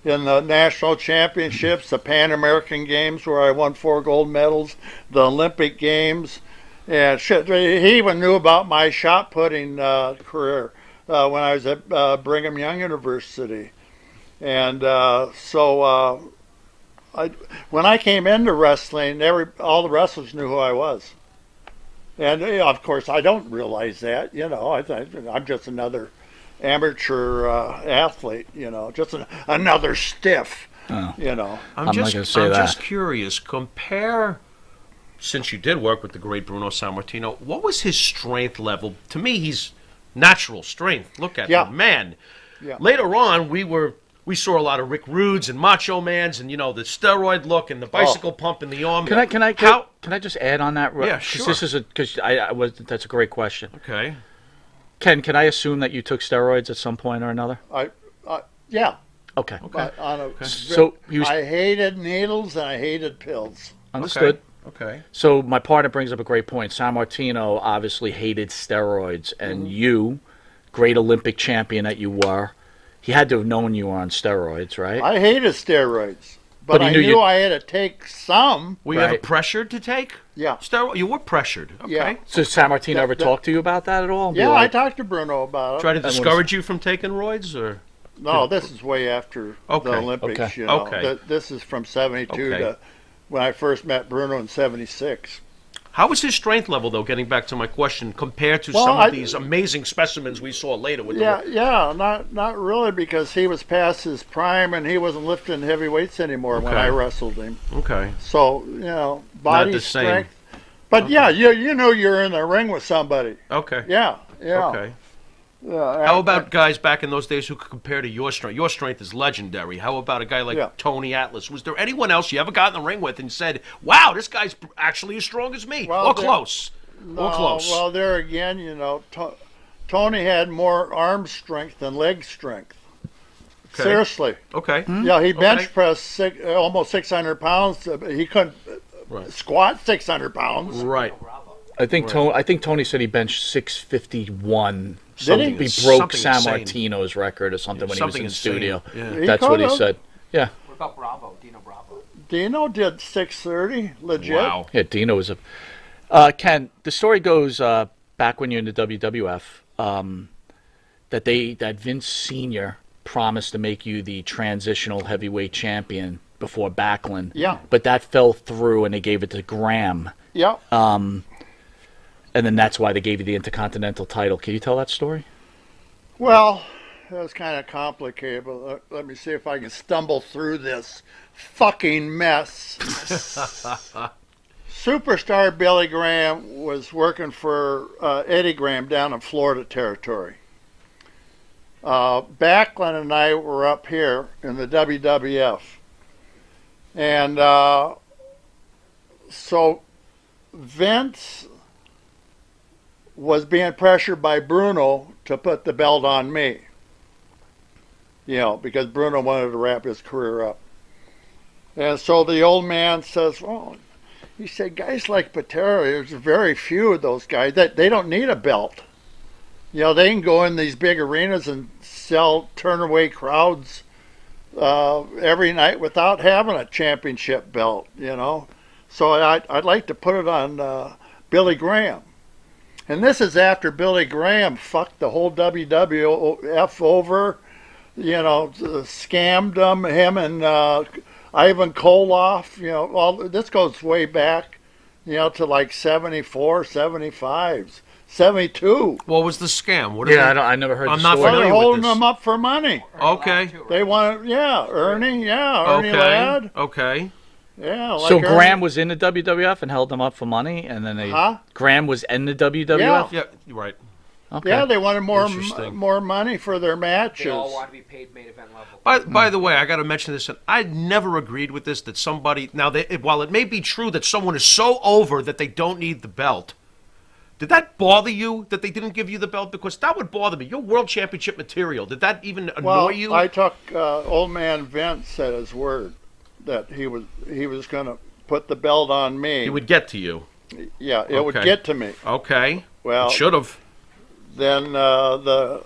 in the national championships, the Pan American Games where I won 4 gold medals, the Olympic Games. And shit, he even knew about my shot putting career when I was at Brigham Young University. And when I came into wrestling, all the wrestlers knew who I was. And of course, I don't realize that. I'm just another amateur athlete. Just another stiff. Oh. I'm not just gonna say that. just curious. Compare, since you did work with the great Bruno Sammartino, what was his strength level? To me, he's natural strength. Look at him, man. Yeah. Later on, we saw a lot of Rick Rudes and Macho Mans, and the steroid look and the bicycle pump in the arm. Can I just add on that? Yeah, sure. That's a great question. Okay. Ken, can I assume that you took steroids at some point or another? Yeah. Okay. Okay. So he was I hated needles and I hated pills. understood. Okay. So my partner brings up a great point. San Martino obviously hated steroids, and you, great Olympic champion that you were, he had to have known you were on steroids, right? I hated steroids, but he I knew knew I had to take some. Were you ever Right. pressured to take Yeah. steroid? You were pressured. Okay. Yeah. So San Martino ever that- talked to you about that at all? Be Yeah, like, I talked to Bruno about it. Try to was- discourage you from taking roids, or No, this is way after Okay. the Olympics. Okay. Okay. This is from 72 Okay. to when I first met Bruno in 76. how was his strength level, though? Getting back to my question, compared to Well, some I- of these amazing specimens we saw later with Not really, because he was past his prime and he wasn't lifting heavy weights anymore when Okay. I wrestled him. Okay. So body the same. strength. But yeah, you know you're in the ring with somebody. Okay. Yeah. Okay. Yeah. How about guys back in those days who could compare to your strength? Your strength is legendary. How about a guy like Yeah. Tony Atlas? Was there anyone else you ever got in the ring with and said, "Wow, this guy's actually as strong as me," Well, or there- close, or close? Well, there again, Tony had more arm strength than leg strength. Okay. Seriously. Okay. Yeah, he bench Okay. pressed almost 600 pounds. He couldn't Right. squat 600 pounds. Right. I think Tony said he benched 651. Did he? He broke Something San insane. Martino's record or something when Something he was in insane. studio. Yeah. He That's what he could've. said. Yeah. What about Bravo? Dino Bravo? Dino did 630, legit. Wow. Yeah, Dino was a. Ken, the story goes back when you're in the WWF that Vince Senior promised to make you the transitional heavyweight champion before Backlund. Yeah. But that fell through, and they gave it to Graham, Yeah. and then that's why they gave you the Intercontinental title. Can you tell that story? Well, that was kind of complicated, but let me see if I can stumble through this fucking mess. Superstar Billy Graham was working for Eddie Graham down in Florida territory. Backlund and I were up here in the WWF. And so Vince was being pressured by Bruno to put the belt on me. Because Bruno wanted to wrap his career up. And so the old man says, well, he said, guys like Patera, there's very few of those guys. They don't need a belt. They can go in these big arenas and sell turn-away crowds every night without having a championship belt, So I'd like to put it on Billy Graham. And this is after Billy Graham fucked the whole WWF over, scammed him and Ivan Koloff, this goes way back, to like 74, 75, 72. What was the scam? What is it? I never heard I'm the not story. Well, they're familiar with holding this. him up for money. Okay. They want to, Ernie Okay. Ladd. Okay. Yeah, like So Ernie. Graham was in the WWF and held them up for money, and then Huh? Graham was in the WWF. Yeah. Yeah. You're right. Okay. Yeah, they wanted Interesting. more money for their matches. They all want to be paid main event level. By the way, I got to mention this, and I never agreed with this, that somebody, now, while it may be true that someone is so over that they don't need the belt, did that bother you that they didn't give you the belt? Because that would bother me. You're world championship material. Did that even annoy you? I took old man Vince at his word that he was going to put the belt on me. It would get to you. Yeah, it would get to me. Okay. Well, it should have. Then the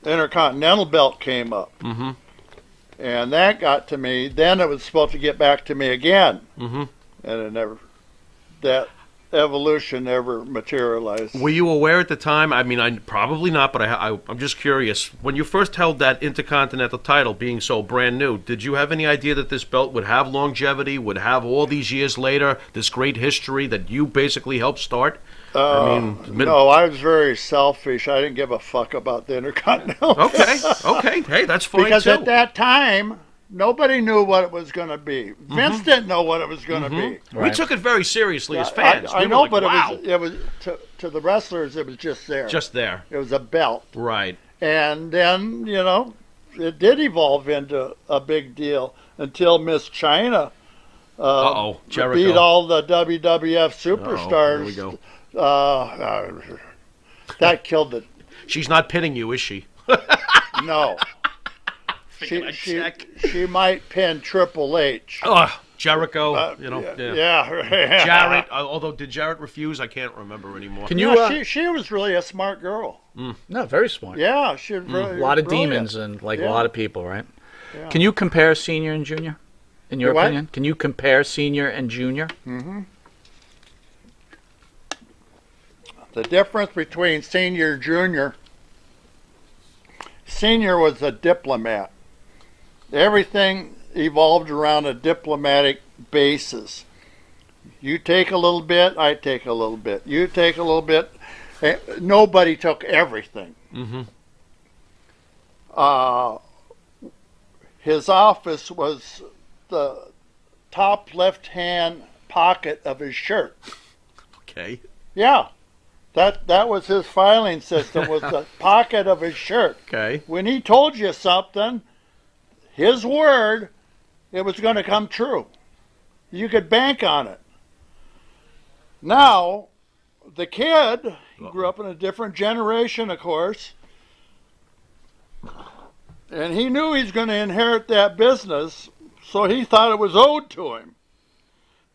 Intercontinental belt came up. Mm-hmm. And that got to me. Then it was supposed to get back to me again. Mm-hmm. And it never, that evolution never materialized. Were you aware at the time? I mean, probably not, but I'm just curious. When you first held that Intercontinental title, being so brand new, did you have any idea that this belt would have longevity, would have all these years later, this great history that you basically helped start? No, I was very selfish. I didn't give a fuck about the Intercontinental. Okay. Hey, that's fine because too. at that time, nobody knew what it was going to be. Vince didn't know what it was going to be. We took it very seriously as fans. I We were know, like, but wow. it was to the wrestlers. It was just there. Just there. It was a belt, Right. and then it did evolve into a big deal until Miss China Jericho. beat all the WWF superstars. Here we go. That killed it. She's not pitting you, is she? No. She might pin Triple H. Jericho. Yeah. Jarrett. Although did Jarrett refuse? I can't remember anymore. Can you? She was really a smart girl. No, very smart. Yeah, she was really A lot of brilliant. demons and a Yeah. lot of people, right? Yeah. Can you compare senior and junior? In your What? opinion, can you compare senior and junior? Mm-hmm. The difference between senior and junior. Senior was a diplomat. Everything evolved around a diplomatic basis. You take a little bit, I take a little bit. You take a little bit. Nobody took everything. Mm-hmm. His office was the top left-hand pocket of his shirt. Okay. Yeah, that was his filing system, was the pocket of his shirt. Okay. When he told you something, his word, it was going to come true. You could bank on it. Now, the kid, he grew up in a different generation, of course, and he knew he was going to inherit that business, so he thought it was owed to him.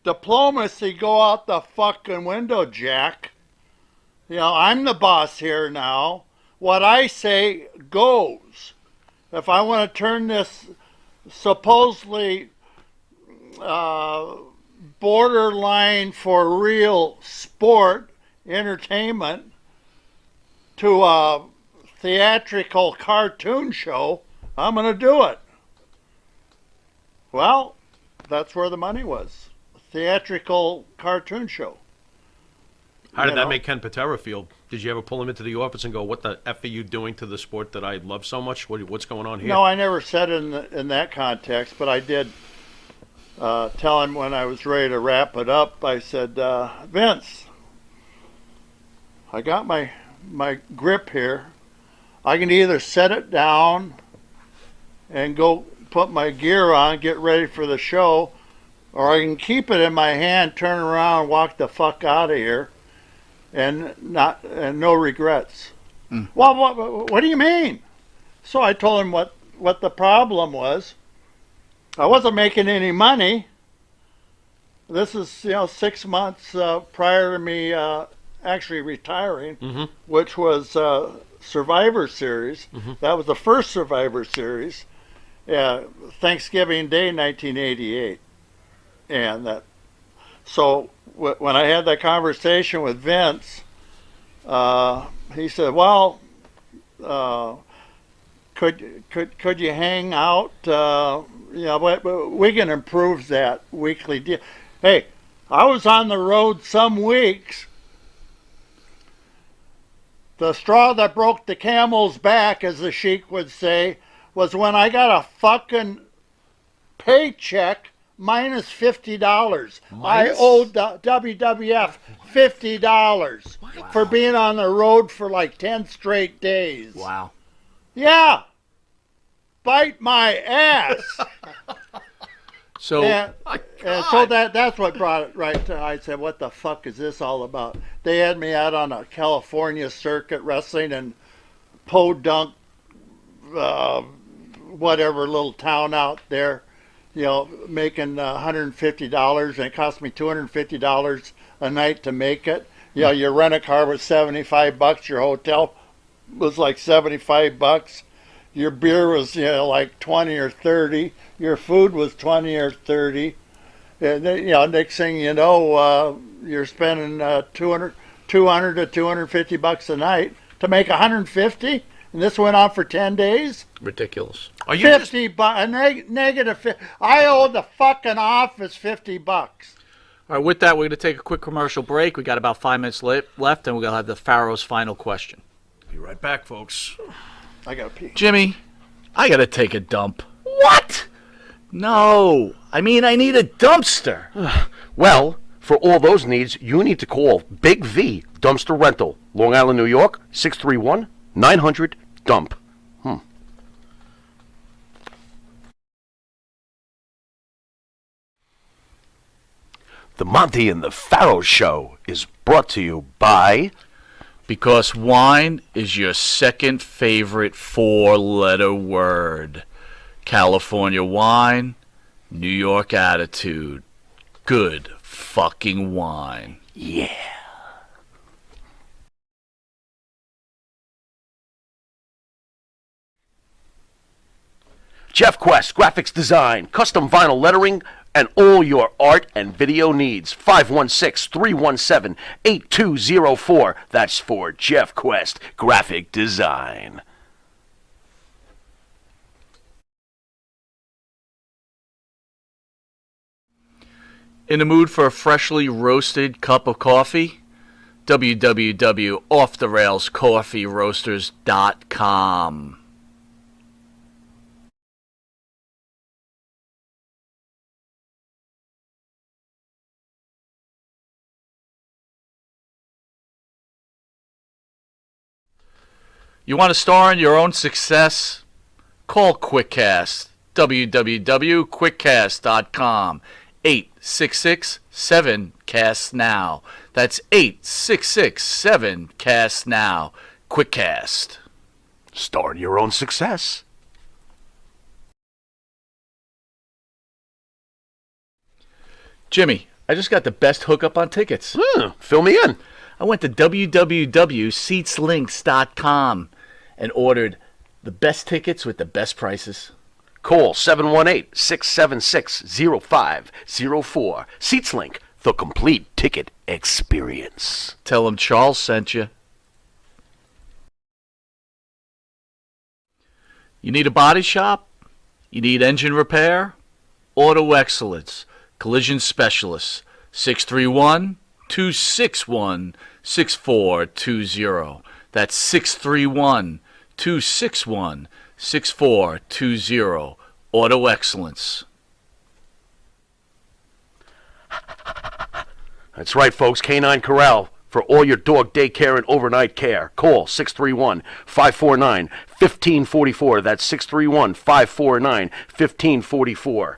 Diplomacy, go out the fucking window, Jack. I'm the boss here now. What I say goes. If I want to turn this supposedly borderline for real sport entertainment to a theatrical cartoon show, I'm going to do it. Well, that's where the money was. Theatrical cartoon show. How did that make Ken Patera feel? Did you ever pull him into the office and go, "What the F are you doing to the sport that I love so much? What's going on here?" No, I never said it in that context, but I did tell him when I was ready to wrap it up. I said, Vince, I got my grip here. I can either set it down and go put my gear on, get ready for the show, or I can keep it in my hand, turn around, walk the fuck out of here, and no regrets. Well, what do you mean? So I told him what the problem was. I wasn't making any money. This is 6 months prior to me actually retiring, which was Survivor Series. That was the first Survivor Series, Thanksgiving Day, 1988, and that. So when I had that conversation with Vince, he said, "Well, could you hang out? We can improve that weekly deal." Hey, I was on the road some weeks. The straw that broke the camel's back, as the Sheik would say, was when I got a fucking paycheck minus $50. I owed the WWF $50. for being on the road for like 10 straight days. Wow. Yeah. Bite my ass. So and so that's what brought it right to. I said, what the fuck is this all about? They had me out on a California circuit wrestling in Podunk, whatever little town out there, making $150, and it cost me $250 a night to make it. Your rent a car was $75, your hotel was like $75. Your beer was like 20 or 30. Your food was 20 or 30. And then, next thing you know, you're spending 200 to 250 bucks a night to make 150, and this went on for 10 days. ridiculous. Are you 50 bucks, negative 50. I owe the fucking office $50. All right, with that, we're going to take a quick commercial break. We got about 5 minutes left, and we're going to have the Pharaoh's final question. Be right back, folks. I gotta pee. Jimmy, I got to take a dump. What? No. I mean, I need a dumpster. Well, for all those needs, you need to call Big V Dumpster Rental, Long Island, New York, 631-900-DUMP. The Monte and the Pharaoh Show is brought to you by... Because wine is your second favorite four-letter word. California wine, New York attitude. Good fucking wine. Yeah. Jeff Quest, graphics design, custom vinyl lettering, and all your art and video needs. 516-317-8204. That's for Jeff Quest, graphic design. In the mood for a freshly roasted cup of coffee? www.offtherailscoffeeroasters.com. You want to star in your own success? Call QuickCast. www.quickcast.com. 866-7-CAST-NOW. That's 866-7-CAST-NOW. QuickCast. Start your own success. Jimmy, I just got the best hookup on tickets. Fill me in. I went to www.seatslinks.com and ordered the best tickets with the best prices. Call 718-676-0504. SeatsLink, the complete ticket experience. Tell them Charles sent you. You need a body shop? You need engine repair? Auto Excellence, Collision Specialists, 631-261-6420. That's 631-261-6420. Auto Excellence. That's right, folks. Canine Corral for all your dog daycare and overnight care. Call 631-549-1544. That's 631-549-1544.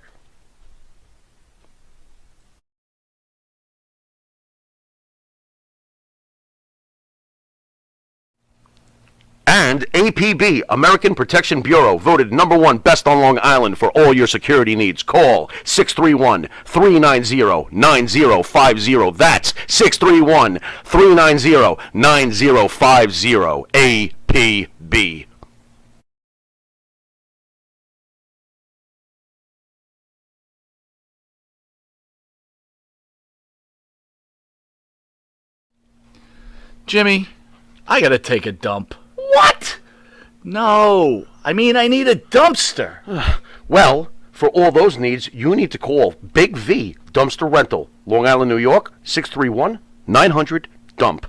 And APB, American Protection Bureau, voted #1 best on Long Island for all your security needs. Call 631-390-9050. That's 631-390-9050. APB. Jimmy, I gotta take a dump. What? No. I mean, I need a dumpster. Well, for all those needs, you need to call Big V Dumpster Rental, Long Island, New York, 631-900-DUMP.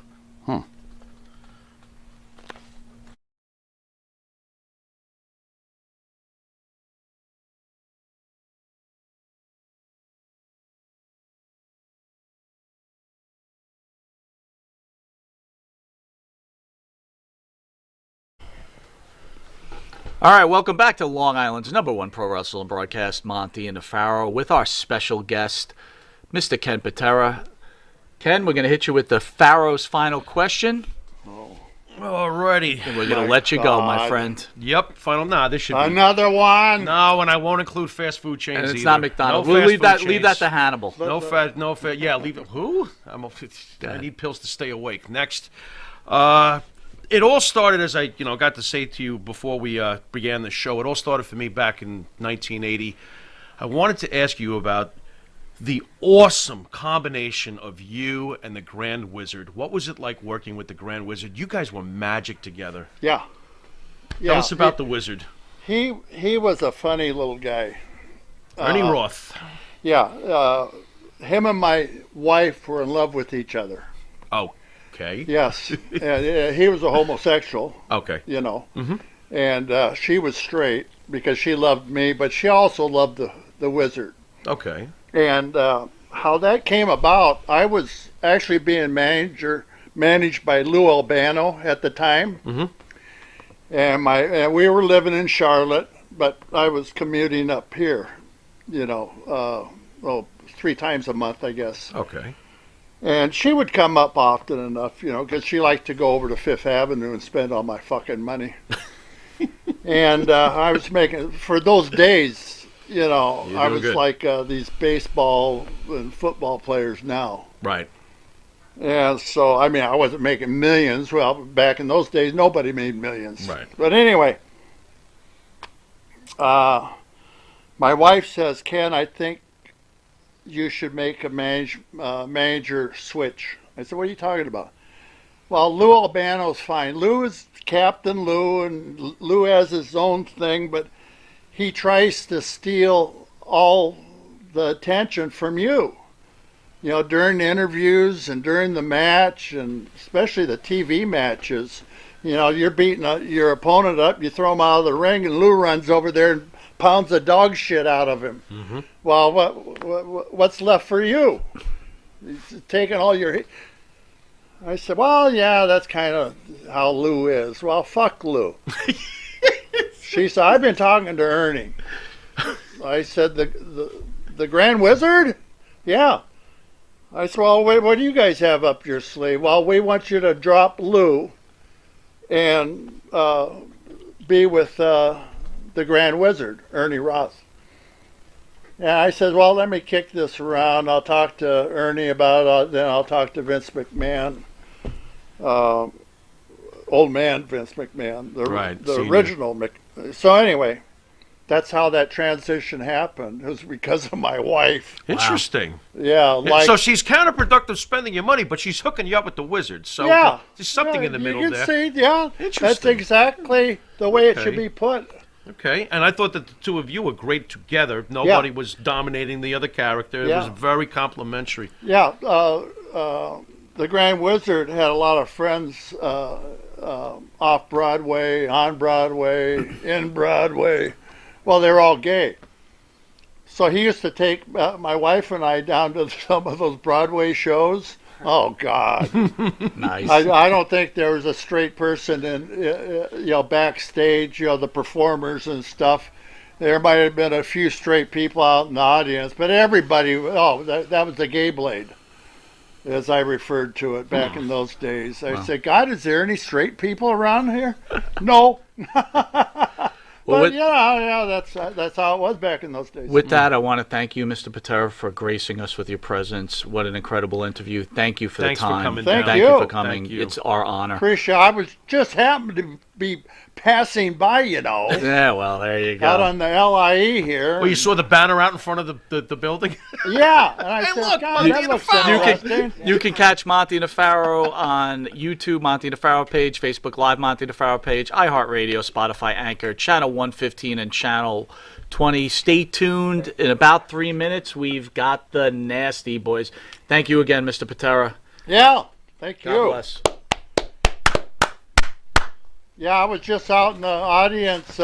All right, welcome back to Long Island's #1 pro wrestling broadcast, Monte the Pharaoh, with our special guest, Mr. Ken Patera. Ken, we're going to hit you with the Pharaoh's final question. Alrighty. And we're going to let you go, my friend. Yep. Final. Nah, this should be another one. No, and I won't include fast food chains. And it's either. not McDonald's. No We'll fast leave food that. chains. Leave that to Hannibal. No fat. Yeah, leave it. Who? I need pills to stay awake. Next. It all started, as I got to say to you before we began the show. It all started for me back in 1980. I wanted to ask you about the awesome combination of you and the Grand Wizard. What was it like working with the Grand Wizard? You guys were magic together. Yeah. Tell us about the Wizard. He was a funny little guy. Ernie Roth. Yeah. Him and my wife were in love with each other. Oh. Okay. Yes, and he was a homosexual. Okay. And she was straight because she loved me, but she also loved the Wizard. Okay. And how that came about, I was actually being managed by Lou Albano at the time. And we were living in Charlotte, but I was commuting up here, 3 times a month, I guess. Okay. And she would come up often enough, because she liked to go over to Fifth Avenue and spend all my fucking money. And I was making, for those days, I was good. Like these baseball and football players now. Right. And so, I wasn't making millions. Well, back in those days, nobody made millions. Right. But anyway, my wife says, Ken, I think you should make a manager switch. I said, what are you talking about? Well, Lou Albano's fine. Lou is Captain Lou, and Lou has his own thing, but he tries to steal all the attention from you. During the interviews and during the match, and especially the TV matches, you're beating your opponent up, you throw him out of the ring, and Lou runs over there and pounds the dog shit out of him. Well, what's left for you? He's taking all your... I said, well, yeah, that's kind of how Lou is. Well, fuck Lou. She said, I've been talking to Ernie. I said, the Grand Wizard? Yeah. I said, well, what do you guys have up your sleeve? Well, we want you to drop Lou and be with the Grand Wizard, Ernie Roth. And I said, well, let me kick this around. I'll talk to Ernie about it. Then I'll talk to Vince McMahon. Old man Vince McMahon. The original. So anyway, that's how that transition happened. It was because of my wife. Interesting. Wow. Yeah. So she's counterproductive spending your money, but she's hooking you up with the Wizard. So there's something in the middle there. You can see, yeah. That's exactly the way it should be put. Okay, and I thought that the two of you were great together. Nobody was dominating the other character. It was very complimentary. Yeah, the Grand Wizard had a lot of friends off Broadway, on Broadway, in Broadway. Well, they're all gay. So he used to take my wife and I down to some of those Broadway shows. Oh God! Nice. I don't think there was a straight person in backstage. The performers and stuff. There might have been a few straight people out in the audience, but everybody. Oh, that was the gay blade, as I referred to it back in those days. I said, God, is there any straight people around here? No. But that's how it was back in those days. With that, I want to thank you, Mr. Patera, for gracing us with your presence. What an incredible interview. Thank you for the time. Thanks for coming down. Thank you for coming. Thank you. It's our honor. Appreciate it. I was just happened to be passing by, Yeah, well, there you go. out on the LIE here. Well, you saw the banner out in front of the building? Yeah. And I Hey, said, look, God, Monte that the looks Pharaoh. interesting. You can catch Monte the Pharaoh on YouTube, Monte the Pharaoh page, Facebook Live, Monte the Pharaoh page, iHeartRadio, Spotify, Anchor, Channel 115, and Channel 20. Stay tuned. In about 3 minutes, we've got the Nasty Boys. Thank you again, Mr. Patera. Yeah. Thank you. God bless. Yeah, I was just out in the audience